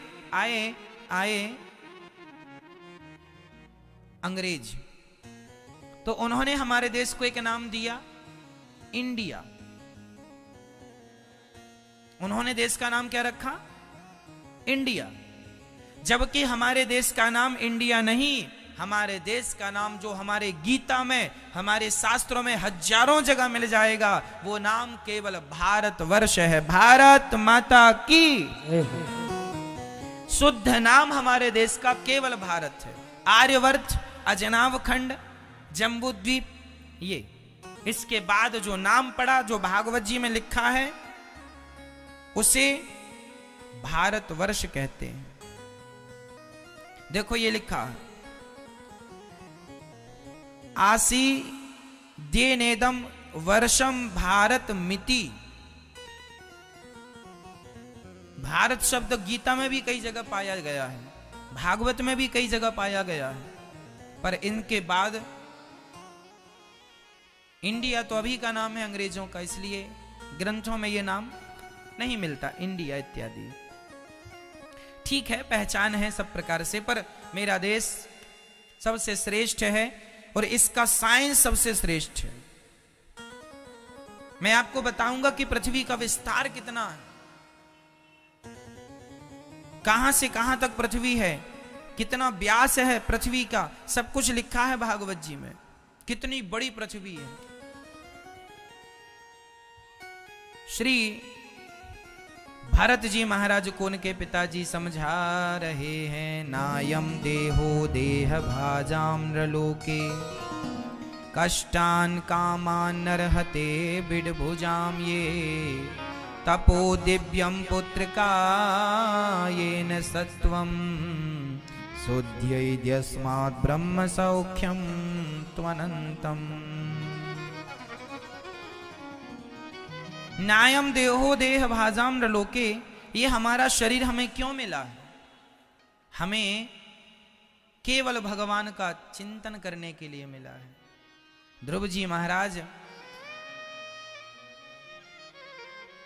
अंग्रेज, तो उन्होंने हमारे देश को एक नाम दिया इंडिया। उन्होंने देश का नाम क्या रखा? इंडिया। जबकि हमारे देश का नाम इंडिया नहीं, हमारे देश का नाम जो हमारे गीता में, हमारे शास्त्रों में हजारों जगह मिल जाएगा, वो नाम केवल भारतवर्ष है। भारत माता की शुद्ध नाम हमारे देश का केवल भारत है। आर्यवर्त, अजनाव खंड, जम्बूद्वीप, ये इसके बाद जो नाम पड़ा, जो भागवत जी में लिखा है, उसे भारतवर्ष कहते हैं। देखो ये लिखा है, आसी देनेदम वर्षम भारत मिति। भारत शब्द गीता में भी कई जगह पाया गया है, भागवत में भी कई जगह पाया गया है, पर इनके बाद इंडिया तो अभी का नाम है अंग्रेजों का, इसलिए ग्रंथों में यह नाम नहीं मिलता, इंडिया इत्यादि। ठीक है, पहचान है सब प्रकार से, पर मेरा देश सबसे श्रेष्ठ है और इसका साइंस सबसे श्रेष्ठ है। मैं आपको बताऊंगा कि पृथ्वी का विस्तार कितना है, कहां से कहां तक पृथ्वी है, कितना व्यास है पृथ्वी का, सब कुछ लिखा है भागवत जी में, कितनी बड़ी पृथ्वी है। श्री भरत जी महाराज को उनके पिताजी समझा रहे हैं, नायम देहो देह भाजाम नृलोके कष्टान कामान नरहते बिडभुजाम ये तपो दिव्यम पुत्र का येन सत्वम शुद्ध्यस्मात् ब्रह्म सौख्यम त्वनंतम। नायम देहो देह भाजाम नृलोके, ये हमारा शरीर हमें क्यों मिला है? हमें केवल भगवान का चिंतन करने के लिए मिला है। ध्रुव जी महाराज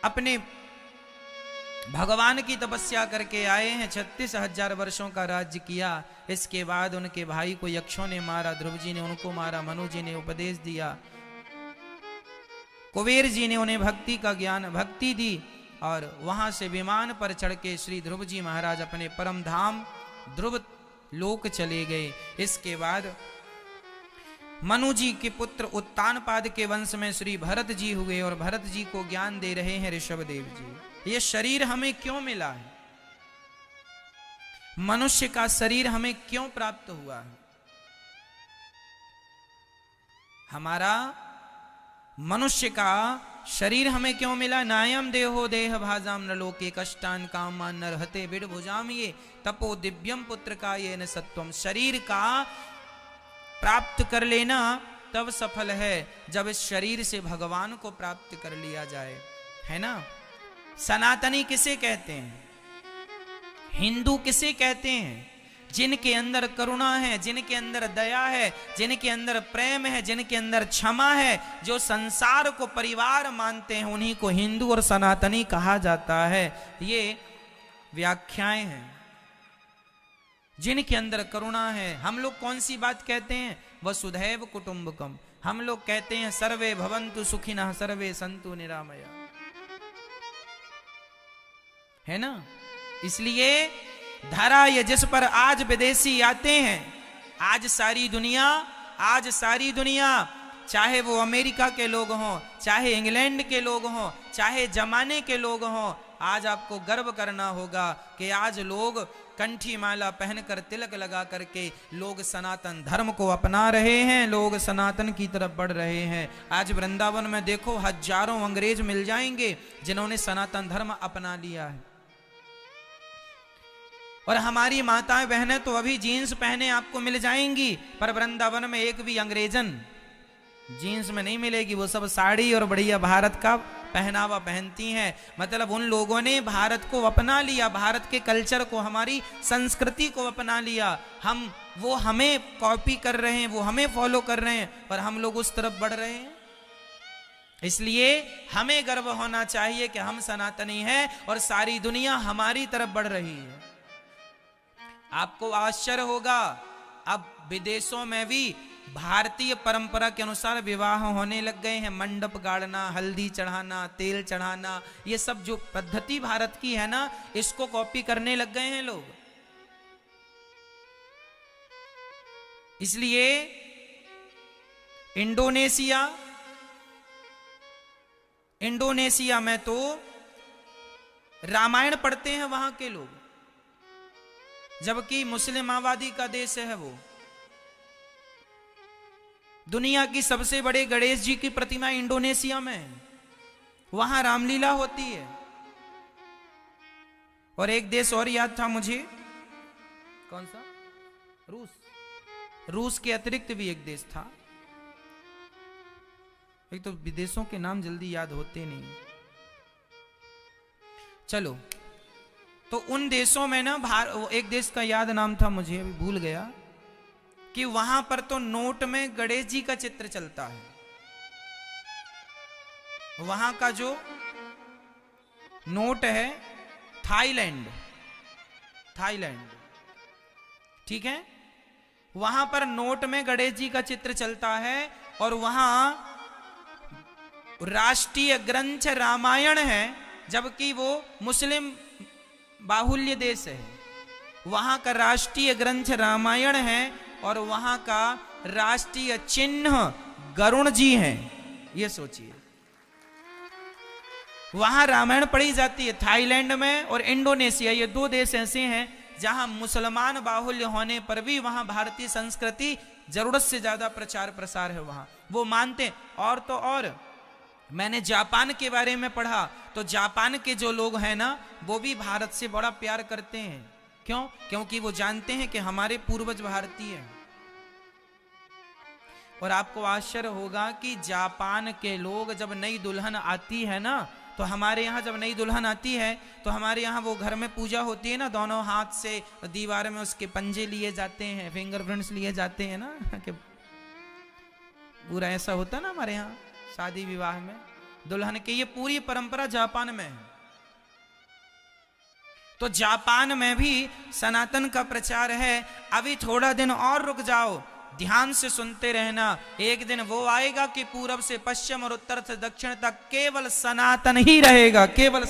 अपने भगवान की तपस्या करके आए हैं, 36,000 वर्षों का राज्य किया। इसके बाद उनके भाई को यक्षों ने मारा, ध्रुव जी ने उनको मारा, मनु जी ने उपदेश दिया, कुबेर जी ने उन्हें भक्ति का ज्ञान, भक्ति दी, और वहां से विमान पर चढ़ के श्री ध्रुव जी महाराज अपने परम धाम ध्रुव लोक चले गए। इसके बाद मनु जी के पुत्र उत्तानपाद के वंश में श्री भरत जी हुए और भरत जी को ज्ञान दे रहे हैं ऋषभदेव जी। ये शरीर हमें क्यों मिला है? मनुष्य का शरीर हमें क्यों प्राप्त हुआ है? हमारा मनुष्य का शरीर हमें क्यों मिला? नायम देहो देह भाजाम नृलोके कष्टान कामान नरहते बिडभुजाम ये तपो दिव्यम पुत्र का ये न सत्वम। शरीर का प्राप्त कर लेना तब सफल है जब इस शरीर से भगवान को प्राप्त कर लिया जाए, है ना? सनातनी किसे कहते हैं? हिंदू किसे कहते हैं? जिनके अंदर करुणा है, जिनके अंदर दया है, जिनके अंदर प्रेम है, जिनके अंदर क्षमा है, जो संसार को परिवार मानते हैं, उन्हीं को हिंदू और सनातनी कहा जाता है। ये व्याख्याएं हैं। जिनके अंदर करुणा है, हम लोग कौन सी बात कहते हैं? वसुधैव कुटुंबकम। हम लोग कहते हैं सर्वे भवन्तु सुखिनः सर्वे सन्तु निरामया, है ना? इसलिए धरा ये जिस पर आज विदेशी आते हैं, आज सारी दुनिया चाहे वो अमेरिका के लोग हों, चाहे इंग्लैंड के लोग हों, चाहे जमाने के लोग हों, आज आपको गर्व करना होगा कि आज लोग कंठी माला पहनकर तिलक लगा करके लोग सनातन धर्म को अपना रहे हैं, लोग सनातन की तरफ बढ़ रहे हैं। आज वृंदावन में देखो हजारों अंग्रेज मिल जाएंगे जिन्होंने सनातन धर्म अपना लिया है। और हमारी माताएं बहनें तो अभी जीन्स पहने आपको मिल जाएंगी, पर वृंदावन में एक भी अंग्रेजन जीन्स में नहीं मिलेगी, वो सब साड़ी और बढ़िया भारत का पहनावा पहनती हैं। मतलब उन लोगों ने भारत को अपना लिया, भारत के कल्चर को, हमारी संस्कृति को अपना लिया। वो हमें कॉपी कर रहे हैं, वो हमें फॉलो कर रहे हैं, पर हम लोग उस तरफ बढ़ रहे हैं। इसलिए हमें गर्व होना चाहिए कि हम सनातनी हैं और सारी दुनिया हमारी तरफ बढ़ रही है। आपको आश्चर्य होगा, अब विदेशों में भी भारतीय परंपरा के अनुसार विवाह होने लग गए हैं। मंडप गाड़ना, हल्दी चढ़ाना, तेल चढ़ाना, ये सब जो पद्धति भारत की है ना, इसको कॉपी करने लग गए हैं लोग। इसलिए इंडोनेशिया में तो रामायण पढ़ते हैं वहां के लोग, जबकि मुस्लिम आबादी का देश है वो। दुनिया की सबसे बड़े गणेश जी की प्रतिमा इंडोनेशिया में है, वहां रामलीला होती है। और एक देश और याद था मुझे, कौन सा? रूस के अतिरिक्त भी एक देश था। एक तो विदेशों के नाम जल्दी याद होते नहीं। चलो, तो उन देशों में ना एक देश का याद नाम था मुझे, अभी भूल गया, कि वहां पर तो नोट में गणेश जी का चित्र चलता है। वहां का जो नोट है, थाईलैंड, ठीक है, वहां पर नोट में गणेश जी का चित्र चलता है और वहां राष्ट्रीय ग्रंथ रामायण है, जबकि वो मुस्लिम बाहुल्य देश है। वहां का राष्ट्रीय ग्रंथ रामायण है और वहां का राष्ट्रीय चिन्ह गरुण जी हैं। ये सोचिए, वहां रामायण पढ़ी जाती है। थाईलैंड में और इंडोनेशिया, ये दो देश ऐसे हैं जहां मुसलमान बाहुल्य होने पर भी वहां भारतीय संस्कृति जरूरत से ज्यादा प्रचार प्रसार है, वहां वो मानते। और तो और मैंने जापान के बारे में पढ़ा, तो जापान के जो लोग हैं ना, वो भी भारत से बड़ा प्यार करते हैं। क्यों? क्योंकि वो जानते हैं कि हमारे पूर्वज भारतीय हैं। और आपको आश्चर्य होगा कि जापान के लोग जब नई दुल्हन आती है ना, तो हमारे यहाँ जब नई दुल्हन आती है तो हमारे यहाँ वो घर में पूजा होती है ना, दोनों हाथ से दीवार में उसके पंजे लिए जाते हैं, फिंगरप्रिंट्स लिए जाते हैं ना, कि पूरा ऐसा होता ना हमारे यहाँ शादी विवाह में दुल्हन के। ये पूरी परंपरा जापान में है। तो जापान में भी सनातन का प्रचार है। अभी थोड़ा दिन और रुक जाओ, ध्यान से सुनते रहना। एक दिन वो आएगा कि पूरब से पश्चिम और उत्तर से दक्षिण तक केवल सनातन ही रहेगा, केवल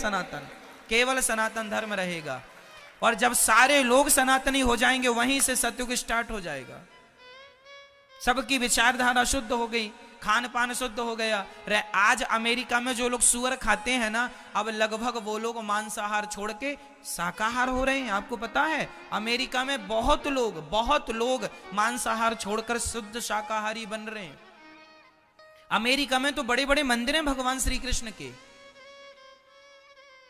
सनातन धर्म रहेगा। और जब सारे लोग सनातनी हो जाएंगे, वहीं से सतयुग स्टार्ट हो जाएगा। सबकी विचारधारा शुद्ध हो गई, खान पान शुद्ध हो गया। आज अमेरिका में जो लोग सुअर खाते हैं ना, अब लगभग वो लोग मांसाहार छोड़ के शाकाहार हो रहे हैं। आपको पता है, अमेरिका में बहुत लोग मांसाहार छोड़कर शुद्ध शाकाहारी बन रहे हैं। अमेरिका में तो बड़े बड़े मंदिर हैं भगवान श्री कृष्ण के,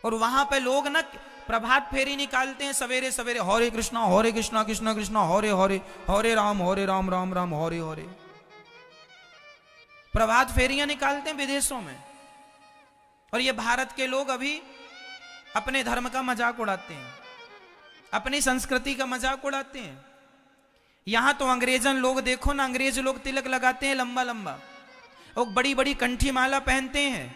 और वहां पे लोग ना प्रभात फेरी निकालते हैं सवेरे सवेरे, हरे कृष्णा कृष्णा कृष्णा हरे हरे, हरे राम राम राम हरे हरे। प्रभात फेरियां निकालते हैं विदेशों में। और ये भारत के लोग अभी अपने धर्म का मजाक उड़ाते हैं, अपनी संस्कृति का मजाक उड़ाते हैं। यहां तो अंग्रेजन लोग देखो ना, अंग्रेज लोग तिलक लगाते हैं लंबा लंबा, और बड़ी बड़ी कंठी माला पहनते हैं।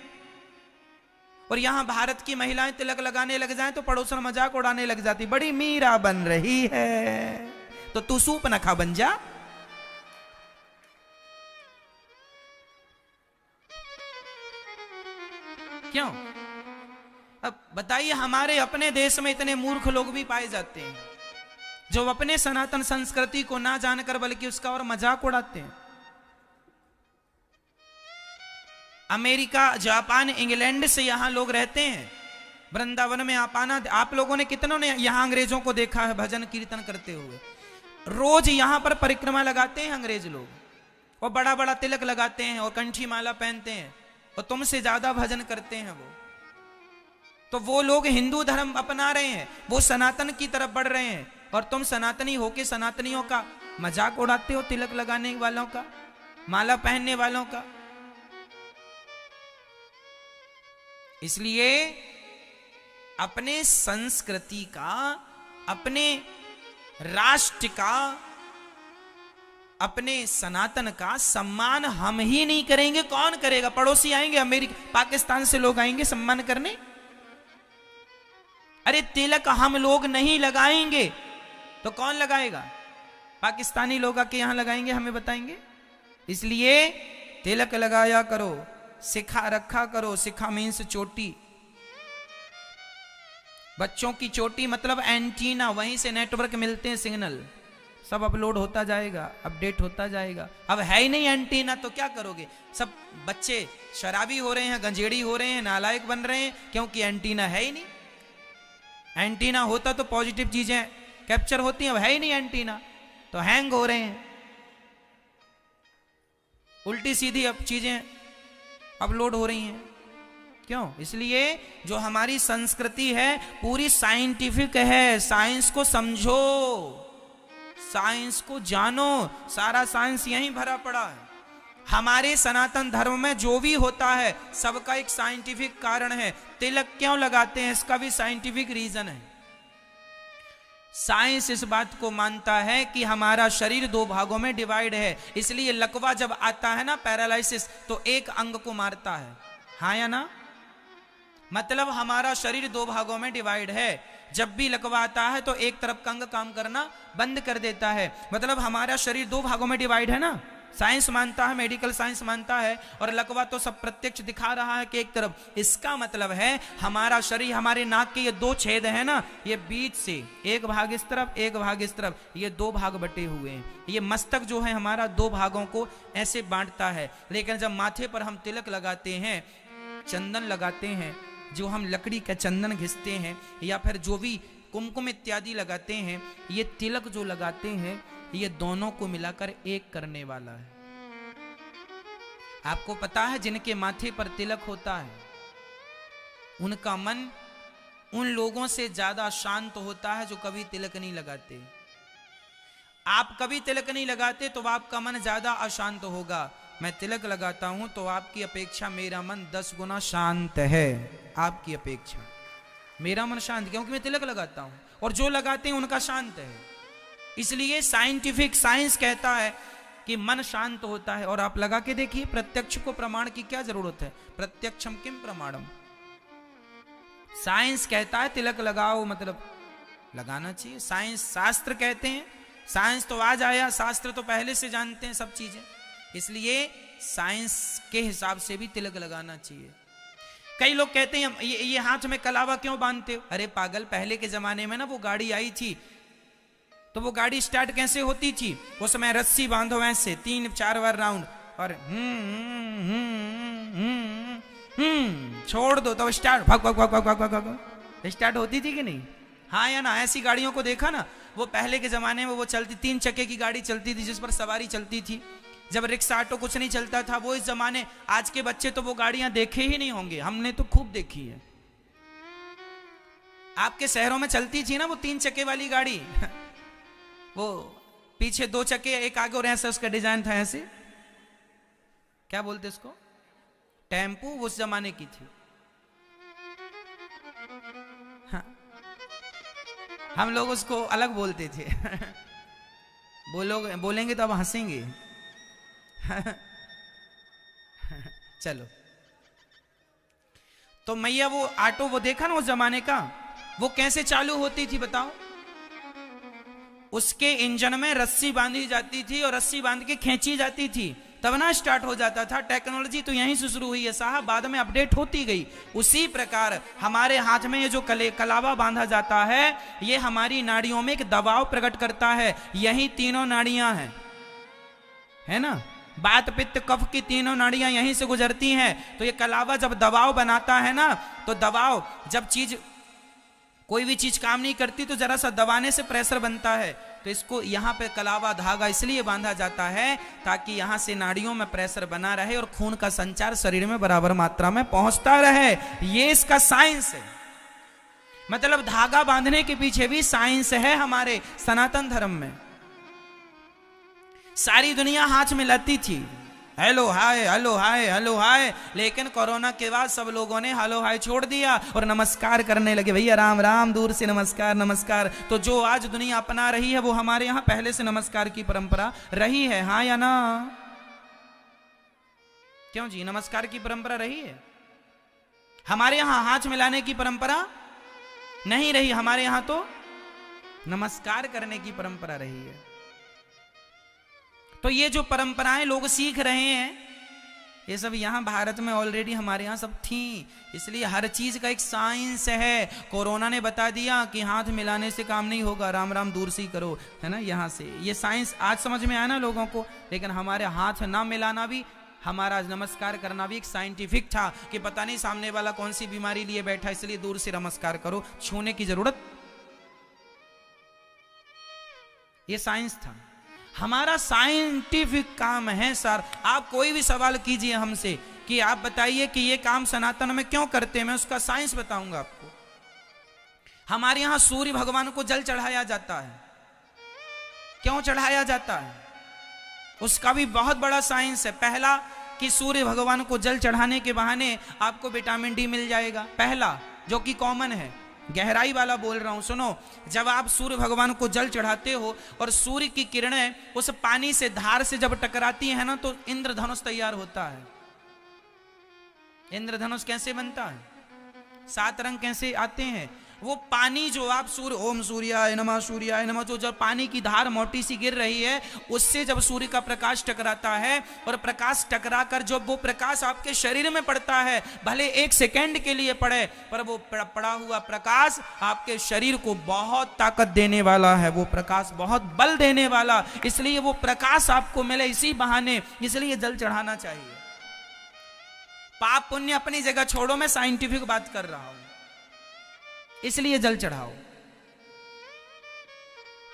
और यहां भारत की महिलाएं तिलक लगाने लग जाएं तो पड़ोसन मजाक उड़ाने लग जाती, बड़ी मीरा बन रही है, तो तू सूप न खा बन जा। क्यों? अब बताइए, हमारे अपने देश में इतने मूर्ख लोग भी पाए जाते हैं जो अपने सनातन संस्कृति को ना जानकर बल्कि उसका और मजाक उड़ाते हैं। अमेरिका, जापान, इंग्लैंड से यहाँ लोग रहते हैं। वृंदावन में आप आना, आप लोगों ने कितनों ने यहाँ अंग्रेजों को देखा है भजन कीर्तन करते हुए? रोज यहाँ पर परिक्रमा लगाते हैं अंग्रेज लोग, और बड़ा बड़ा तिलक लगाते हैं और कंठी माला पहनते हैं, और तुमसे ज्यादा भजन करते हैं वो। तो वो लोग हिंदू धर्म अपना रहे हैं, वो सनातन की तरफ बढ़ रहे हैं, और तुम सनातनी होके सनातनियों का मजाक उड़ाते हो, तिलक लगाने वालों का, माला पहनने वालों का। इसलिए अपने संस्कृति का, अपने राष्ट्र का, अपने सनातन का सम्मान हम ही नहीं करेंगे, कौन करेगा? पड़ोसी आएंगे, अमेरिका पाकिस्तान से लोग आएंगे सम्मान करने? अरे तिलक हम लोग नहीं लगाएंगे तो कौन लगाएगा? पाकिस्तानी लोग आके यहां लगाएंगे, हमें बताएंगे। इसलिए तिलक लगाया करो, सिखा रखा करो। सिखा मीन्स चोटी, बच्चों की चोटी मतलब एंटीना, वहीं से नेटवर्क मिलते हैं, सिग्नल सब अपलोड होता जाएगा, अपडेट होता जाएगा। अब है ही नहीं एंटीना तो क्या करोगे? सब बच्चे शराबी हो रहे हैं, गंजेड़ी हो रहे हैं, नालायक बन रहे हैं, क्योंकि एंटीना है ही नहीं। एंटीना होता तो पॉजिटिव चीजें कैप्चर होती हैं, अब है ही नहीं एंटीना, तो हैंग हो रहे हैं, उल्टी सीधी अब चीजें अपलोड हो रही हैं। क्यों? इसलिए जो हमारी संस्कृति है पूरी साइंटिफिक है। साइंस को समझो, साइंस को जानो, सारा साइंस यहीं भरा पड़ा है। हमारे सनातन धर्म में जो भी होता है सबका एक साइंटिफिक कारण है। तिलक क्यों लगाते हैं इसका भी साइंटिफिक रीजन है। साइंस इस बात को मानता है कि हमारा शरीर दो भागों में डिवाइड है, इसलिए लकवा जब आता है ना, पैरालिसिस, तो एक अंग को मारता है, हाँ या ना? मतलब हमारा शरीर दो भागों में डिवाइड है। जब भी लकवा आता है तो एक तरफ का अंग काम करना बंद कर देता है, मतलब हमारा शरीर दो भागों में डिवाइड है ना। साइंस मानता है, मेडिकल साइंस मानता है, और लकवा तो सब प्रत्यक्ष दिखा रहा है कि एक तरफ। इसका मतलब है हमारा शरीर, हमारे नाक के ये दो छेद है ना, ये बीच से एक भाग इस तरफ, एक भाग इस तरफ, ये दो भाग बटे हुए हैं। ये मस्तक जो है हमारा दो भागों को ऐसे बांटता है। लेकिन जब माथे पर हम तिलक लगाते हैं, चंदन लगाते हैं, जो हम लकड़ी का चंदन घिसते हैं, या फिर जो भी कुमकुम इत्यादि लगाते हैं, ये तिलक जो लगाते हैं ये दोनों को मिलाकर एक करने वाला है। आपको पता है जिनके माथे पर तिलक होता है उनका मन उन लोगों से ज्यादा शांत होता है जो कभी तिलक नहीं लगाते। आप कभी तिलक नहीं लगाते तो आपका मन ज्यादा अशांत होगा। मैं तिलक लगाता हूं तो आपकी अपेक्षा मेरा मन 10 गुना शांत है। आपकी अपेक्षा मेरा मन शांत, क्योंकि मैं तिलक लगाता हूं, और जो लगाते हैं उनका शांत है। इसलिए साइंटिफिक साइंस कहता है कि मन शांत होता है। और आप लगा के देखिए, प्रत्यक्ष को प्रमाण की क्या जरूरत है? प्रत्यक्षम किम प्रमाणम। साइंस कहता है तिलक लगाओ, मतलब लगाना चाहिए। साइंस, शास्त्र कहते हैं, साइंस तो आज आया, शास्त्र तो पहले से जानते हैं सब चीजें, इसलिए साइंस के हिसाब से भी तिलक लगाना चाहिए। कई लोग कहते हैं ये हाथ में कलावा क्यों बांधते हो? अरे पागल, पहले के जमाने में ना वो गाड़ी आई थी, तो वो गाड़ी स्टार्ट कैसे होती थी? उस समय रस्सी बांधो ऐसे 3-4 बार राउंड, और छोड़ दो तो स्टार्ट, भग भग भग भग भग भग स्टार्ट होती थी कि नहीं? हाँ या ना? ऐसी गाड़ियों को देखा ना, वो पहले के जमाने में वो चलती, 3 चक्के की गाड़ी चलती थी जिस पर सवारी चलती थी। जब रिक्शा ऑटो कुछ नहीं चलता था वो इस जमाने। आज के बच्चे तो वो गाड़ियां देखे ही नहीं होंगे, हमने तो खूब देखी है। आपके शहरों में चलती थी ना वो 3 चक्के वाली गाड़ी वो पीछे 2 चक्के, एक आगे, और ऐसा उसका डिजाइन था ऐसे, क्या बोलते इसको, टेम्पू, उस जमाने की थी। हाँ, हम लोग उसको अलग बोलते थे बोलेंगे तो अब हंसेंगे चलो, तो मैया वो ऑटो वो देखा ना उस जमाने का, वो कैसे चालू होती थी बताओ? उसके इंजन में रस्सी बांधी जाती थी और रस्सी बांध के खींची जाती थी, तब ना स्टार्ट हो जाता था। टेक्नोलॉजी तो यहीं से शुरू हुई है साहब, बाद में अपडेट होती गई। उसी प्रकार हमारे हाथ में ये जो कलावा बांधा जाता है, ये हमारी नाड़ियों में एक दबाव प्रकट करता है। यही तीनों नाड़ियां हैं, है ना? वात पित्त कफ की तीनों नाड़ियां यहीं से गुजरती हैं। तो ये कलावा जब दबाव बनाता है ना, तो दबाव जब चीज कोई भी चीज काम नहीं करती तो जरा सा दबाने से प्रेशर बनता है। तो इसको यहाँ पे कलावा धागा इसलिए बांधा जाता है ताकि यहाँ से नाड़ियों में प्रेशर बना रहे और खून का संचार शरीर में बराबर मात्रा में पहुंचता रहे। ये इसका साइंस है। मतलब धागा बांधने के पीछे भी साइंस है हमारे सनातन धर्म में। सारी दुनिया हाथ मिलाती थी, hello hi hello hi hello hi, लेकिन कोरोना के बाद सब लोगों ने हेलो हाय छोड़ दिया और नमस्कार करने लगे। भैया राम राम, दूर से नमस्कार नमस्कार। तो जो आज दुनिया अपना रही है वो हमारे यहाँ पहले से नमस्कार की परंपरा रही है, हाँ या ना? क्यों जी, नमस्कार की परंपरा रही है? हमारे यहाँ हाथ मिलाने की परंपरा नहीं रही, हमारे यहाँ तो नमस्कार करने की परंपरा रही है। तो ये जो परंपराएं लोग सीख रहे हैं ये सब यहाँ भारत में ऑलरेडी हमारे यहाँ सब थी। इसलिए हर चीज का एक साइंस है। कोरोना ने बता दिया कि हाथ मिलाने से काम नहीं होगा, राम राम दूर से ही करो, है ना। यहाँ से ये साइंस आज समझ में आया ना लोगों को। लेकिन हमारे हाथ ना मिलाना भी, हमारा नमस्कार करना भी एक साइंटिफिक था कि पता नहीं सामने वाला कौन सी बीमारी लिए बैठा, इसलिए दूर से नमस्कार करो, छूने की जरूरत। ये साइंस था, हमारा साइंटिफिक काम है सर। आप कोई भी सवाल कीजिए हमसे कि आप बताइए कि ये काम सनातन में क्यों करते हैं, मैं उसका साइंस बताऊंगा आपको। हमारे यहां सूर्य भगवान को जल चढ़ाया जाता है। क्यों चढ़ाया जाता है उसका भी बहुत बड़ा साइंस है। पहला कि सूर्य भगवान को जल चढ़ाने के बहाने आपको विटामिन डी मिल जाएगा, पहला, जो कि कॉमन है। गहराई वाला बोल रहा हूं, सुनो। जब आप सूर्य भगवान को जल चढ़ाते हो और सूर्य की किरणें उस पानी से धार से जब टकराती है ना, तो इंद्रधनुष तैयार होता है। इंद्रधनुष कैसे बनता है? 7 रंग कैसे आते हैं? वो पानी जो आप सूर्य, ओम सूर्याय नमः सूर्याय नमः, जो जब पानी की धार मोटी सी गिर रही है उससे जब सूर्य का प्रकाश टकराता है और प्रकाश टकराकर जब वो प्रकाश आपके शरीर में पड़ता है, भले 1 सेकेंड के लिए पड़े, पर वो पड़ा हुआ प्रकाश आपके शरीर को बहुत ताकत देने वाला है, वो प्रकाश बहुत बल देने वाला। इसलिए वो प्रकाश आपको मिले इसी बहाने, इसलिए जल चढ़ाना चाहिए। पाप पुण्य अपनी जगह छोड़ो, मैं साइंटिफिक बात कर रहा हूं। इसलिए जल चढ़ाओ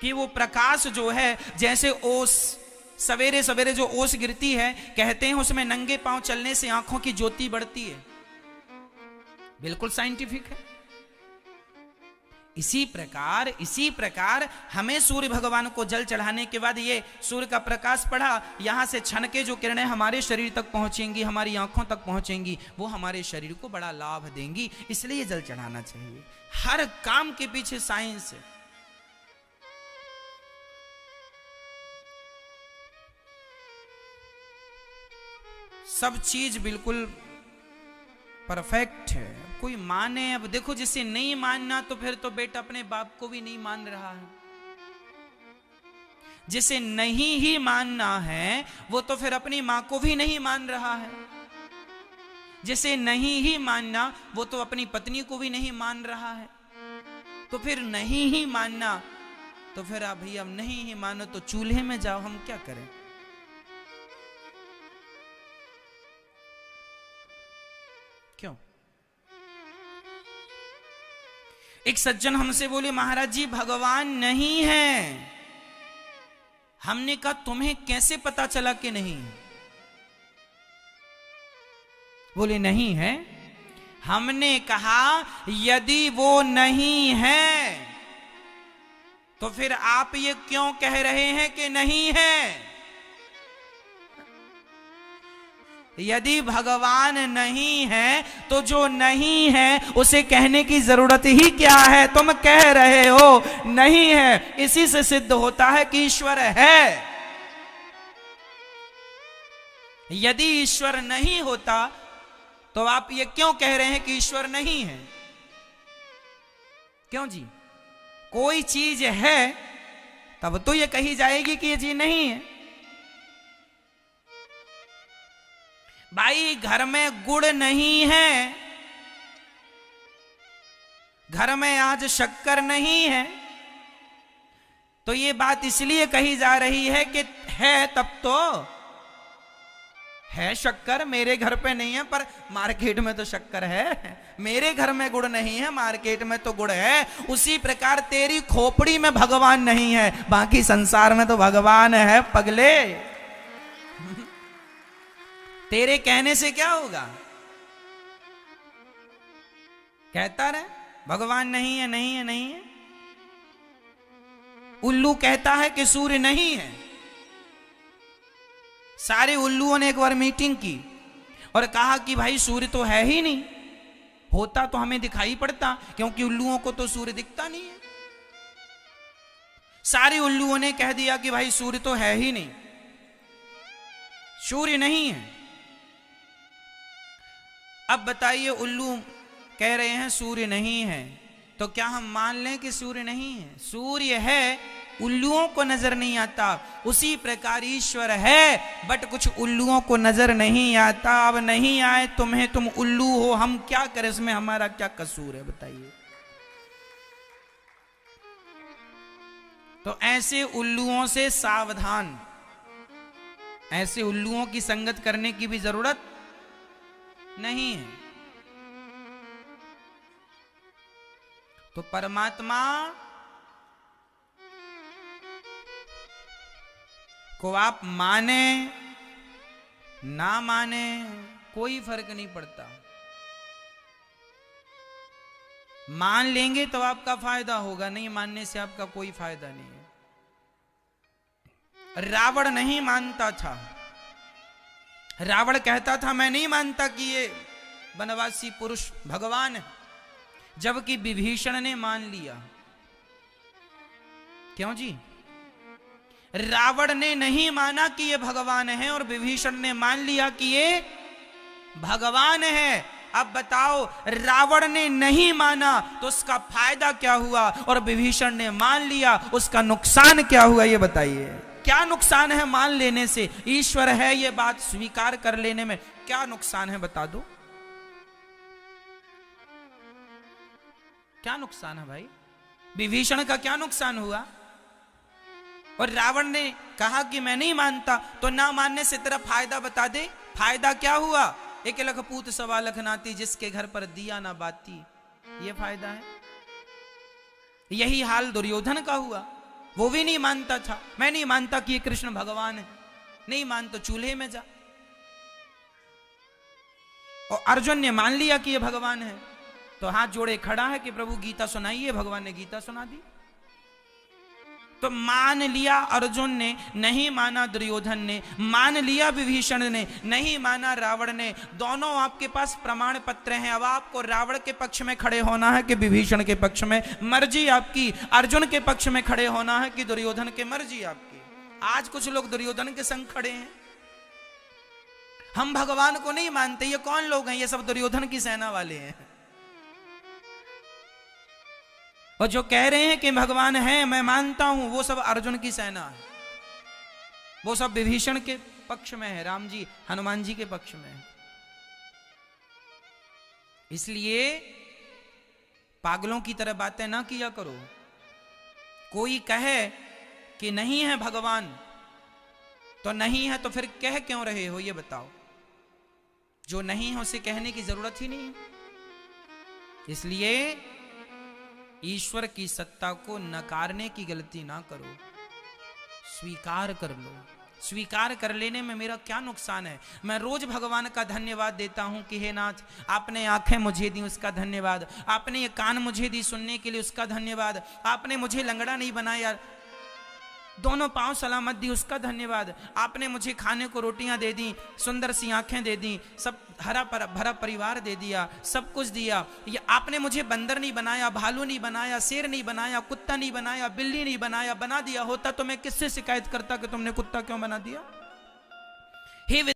कि वो प्रकाश जो है, जैसे ओस सवेरे सवेरे जो ओस गिरती है, कहते हैं उसमें नंगे पांव चलने से आंखों की ज्योति बढ़ती है। बिल्कुल साइंटिफिक है। इसी प्रकार हमें सूर्य भगवान को जल चढ़ाने के बाद ये सूर्य का प्रकाश पड़ा, यहां से छन के जो किरणें हमारे शरीर तक पहुंचेंगी, हमारी आंखों तक पहुंचेंगी, वो हमारे शरीर को बड़ा लाभ देंगी। इसलिए जल चढ़ाना चाहिए। हर काम के पीछे साइंस है। सब चीज बिल्कुल परफेक्ट है। कोई माने, अब देखो जिसे नहीं मानना तो फिर तो बेटा अपने बाप को भी नहीं मान रहा है। जिसे नहीं ही मानना है वो तो फिर अपनी मां को भी नहीं मान रहा है। जिसे नहीं ही मानना वो तो अपनी पत्नी को भी नहीं मान रहा है। तो फिर नहीं ही मानना, तो फिर आप भैया अब नहीं ही मानो तो चूल्हे में जाओ, हम क्या करें। क्यों? एक सज्जन हमसे बोले, महाराज जी भगवान नहीं है। हमने कहा तुम्हें कैसे पता चला कि नहीं? बोले नहीं है। हमने कहा यदि वो नहीं है तो फिर आप ये क्यों कह रहे हैं कि नहीं है? यदि भगवान नहीं है तो जो नहीं है उसे कहने की जरूरत ही क्या है? तुम कह रहे हो नहीं है, इसी से सिद्ध होता है कि ईश्वर है। यदि ईश्वर नहीं होता तो आप ये क्यों कह रहे हैं कि ईश्वर नहीं है? क्यों जी? कोई चीज है तब तो ये कही जाएगी कि ये चीज नहीं है। भाई घर में गुड़ नहीं है, घर में आज शक्कर नहीं है, तो ये बात इसलिए कही जा रही है कि है तब तो है शक्कर, मेरे घर पे नहीं है पर मार्केट में तो शक्कर है। मेरे घर में गुड़ नहीं है, मार्केट में तो गुड़ है। उसी प्रकार तेरी खोपड़ी में भगवान नहीं है, बाकी संसार में तो भगवान है पगले। तेरे कहने से क्या होगा? कहता रहे भगवान नहीं है, नहीं है, नहीं है। उल्लू कहता है कि सूर्य नहीं है। सारे उल्लुओं ने एक बार मीटिंग की और कहा कि भाई सूर्य तो है ही नहीं, होता तो हमें दिखाई पड़ता, क्योंकि उल्लुओं को तो सूर्य दिखता नहीं है। सारे उल्लुओं ने कह दिया कि भाई सूर्य तो है ही नहीं, सूर्य नहीं है। अब बताइए, उल्लू कह रहे हैं सूर्य नहीं है, तो क्या हम मान लें कि सूर्य नहीं है? सूर्य है, उल्लुओं को नजर नहीं आता। उसी प्रकार ईश्वर है, बट कुछ उल्लुओं को नजर नहीं आता। अब नहीं आए तुम्हें, तुम उल्लू हो, हम क्या करें, इसमें हमारा क्या कसूर है बताइए? तो ऐसे उल्लुओं से सावधान, ऐसे उल्लुओं की संगत करने की भी जरूरत नहीं है। तो परमात्मा को आप माने ना माने कोई फर्क नहीं पड़ता। मान लेंगे तो आपका फायदा होगा, नहीं मानने से आपका कोई फायदा नहीं है। रावण नहीं मानता था। रावण कहता था मैं नहीं मानता कि ये वनवासी पुरुष भगवान है, जबकि विभीषण ने मान लिया। क्यों जी? रावण ने नहीं माना कि ये भगवान है और विभीषण ने मान लिया कि ये भगवान है। अब बताओ, रावण ने नहीं माना तो उसका फायदा क्या हुआ, और विभीषण ने मान लिया उसका नुकसान क्या हुआ? ये बताइए, क्या नुकसान है मान लेने से? ईश्वर है ये बात स्वीकार कर लेने में क्या नुकसान है बता दो? क्या नुकसान है भाई? विभीषण का क्या नुकसान हुआ? और रावण ने कहा कि मैं नहीं मानता, तो ना मानने से तेरा फायदा बता दे। फायदा क्या हुआ? एक लख पूत सवा लख नाती, जिसके घर पर दिया ना बाती, ये फायदा है। यही हाल दुर्योधन का हुआ। वो भी नहीं मानता था, मैं नहीं मानता कि ये कृष्ण भगवान है, नहीं मान तो चूल्हे में जा। और अर्जुन ने मान लिया कि ये भगवान है, तो हाथ जोड़े खड़ा है कि प्रभु गीता सुनाइए। भगवान ने गीता सुना दी। तो मान लिया अर्जुन ने, नहीं माना दुर्योधन ने, मान लिया विभीषण ने, नहीं माना रावण ने। दोनों आपके पास प्रमाण पत्र हैं। अब आपको रावण के पक्ष में खड़े होना है कि विभीषण के पक्ष में, मर्जी आपकी। अर्जुन के पक्ष में खड़े होना है कि दुर्योधन के, मर्जी आपकी। आज कुछ लोग दुर्योधन के संग खड़े हैं। हम भगवान को नहीं मानते। ये कौन लोग हैं? ये सब दुर्योधन की सेना वाले हैं। और जो कह रहे हैं कि भगवान है मैं मानता हूं, वो सब अर्जुन की सेना है। वो सब विभीषण के पक्ष में है, राम जी हनुमान जी के पक्ष में है। इसलिए पागलों की तरह बातें ना किया करो। कोई कहे कि नहीं है भगवान, तो नहीं है तो फिर कह क्यों रहे हो? ये बताओ। जो नहीं है उसे कहने की जरूरत ही नहीं है। इसलिए ईश्वर की सत्ता को नकारने की गलती ना करो, स्वीकार कर लो। स्वीकार कर लेने में मेरा क्या नुकसान है? मैं रोज भगवान का धन्यवाद देता हूं कि हे नाथ, आपने आंखें मुझे दी, उसका धन्यवाद। आपने ये कान मुझे दी सुनने के लिए, उसका धन्यवाद। आपने मुझे लंगड़ा नहीं बनाया, दोनों पांव सलामत दी, उसका धन्यवाद। आपने मुझे खाने को रोटियां दे दी, सुंदर सी आंखें दे दी, सब हरा भरा परिवार दे दिया, सब कुछ दिया। ये आपने मुझे बंदर नहीं बनाया, भालू नहीं बनाया, शेर नहीं बनाया, कुत्ता नहीं बनाया, बिल्ली नहीं बनाया। बना दिया होता तो मैं किससे शिकायत करता कि तुमने कुत्ता क्यों बना दिया? हे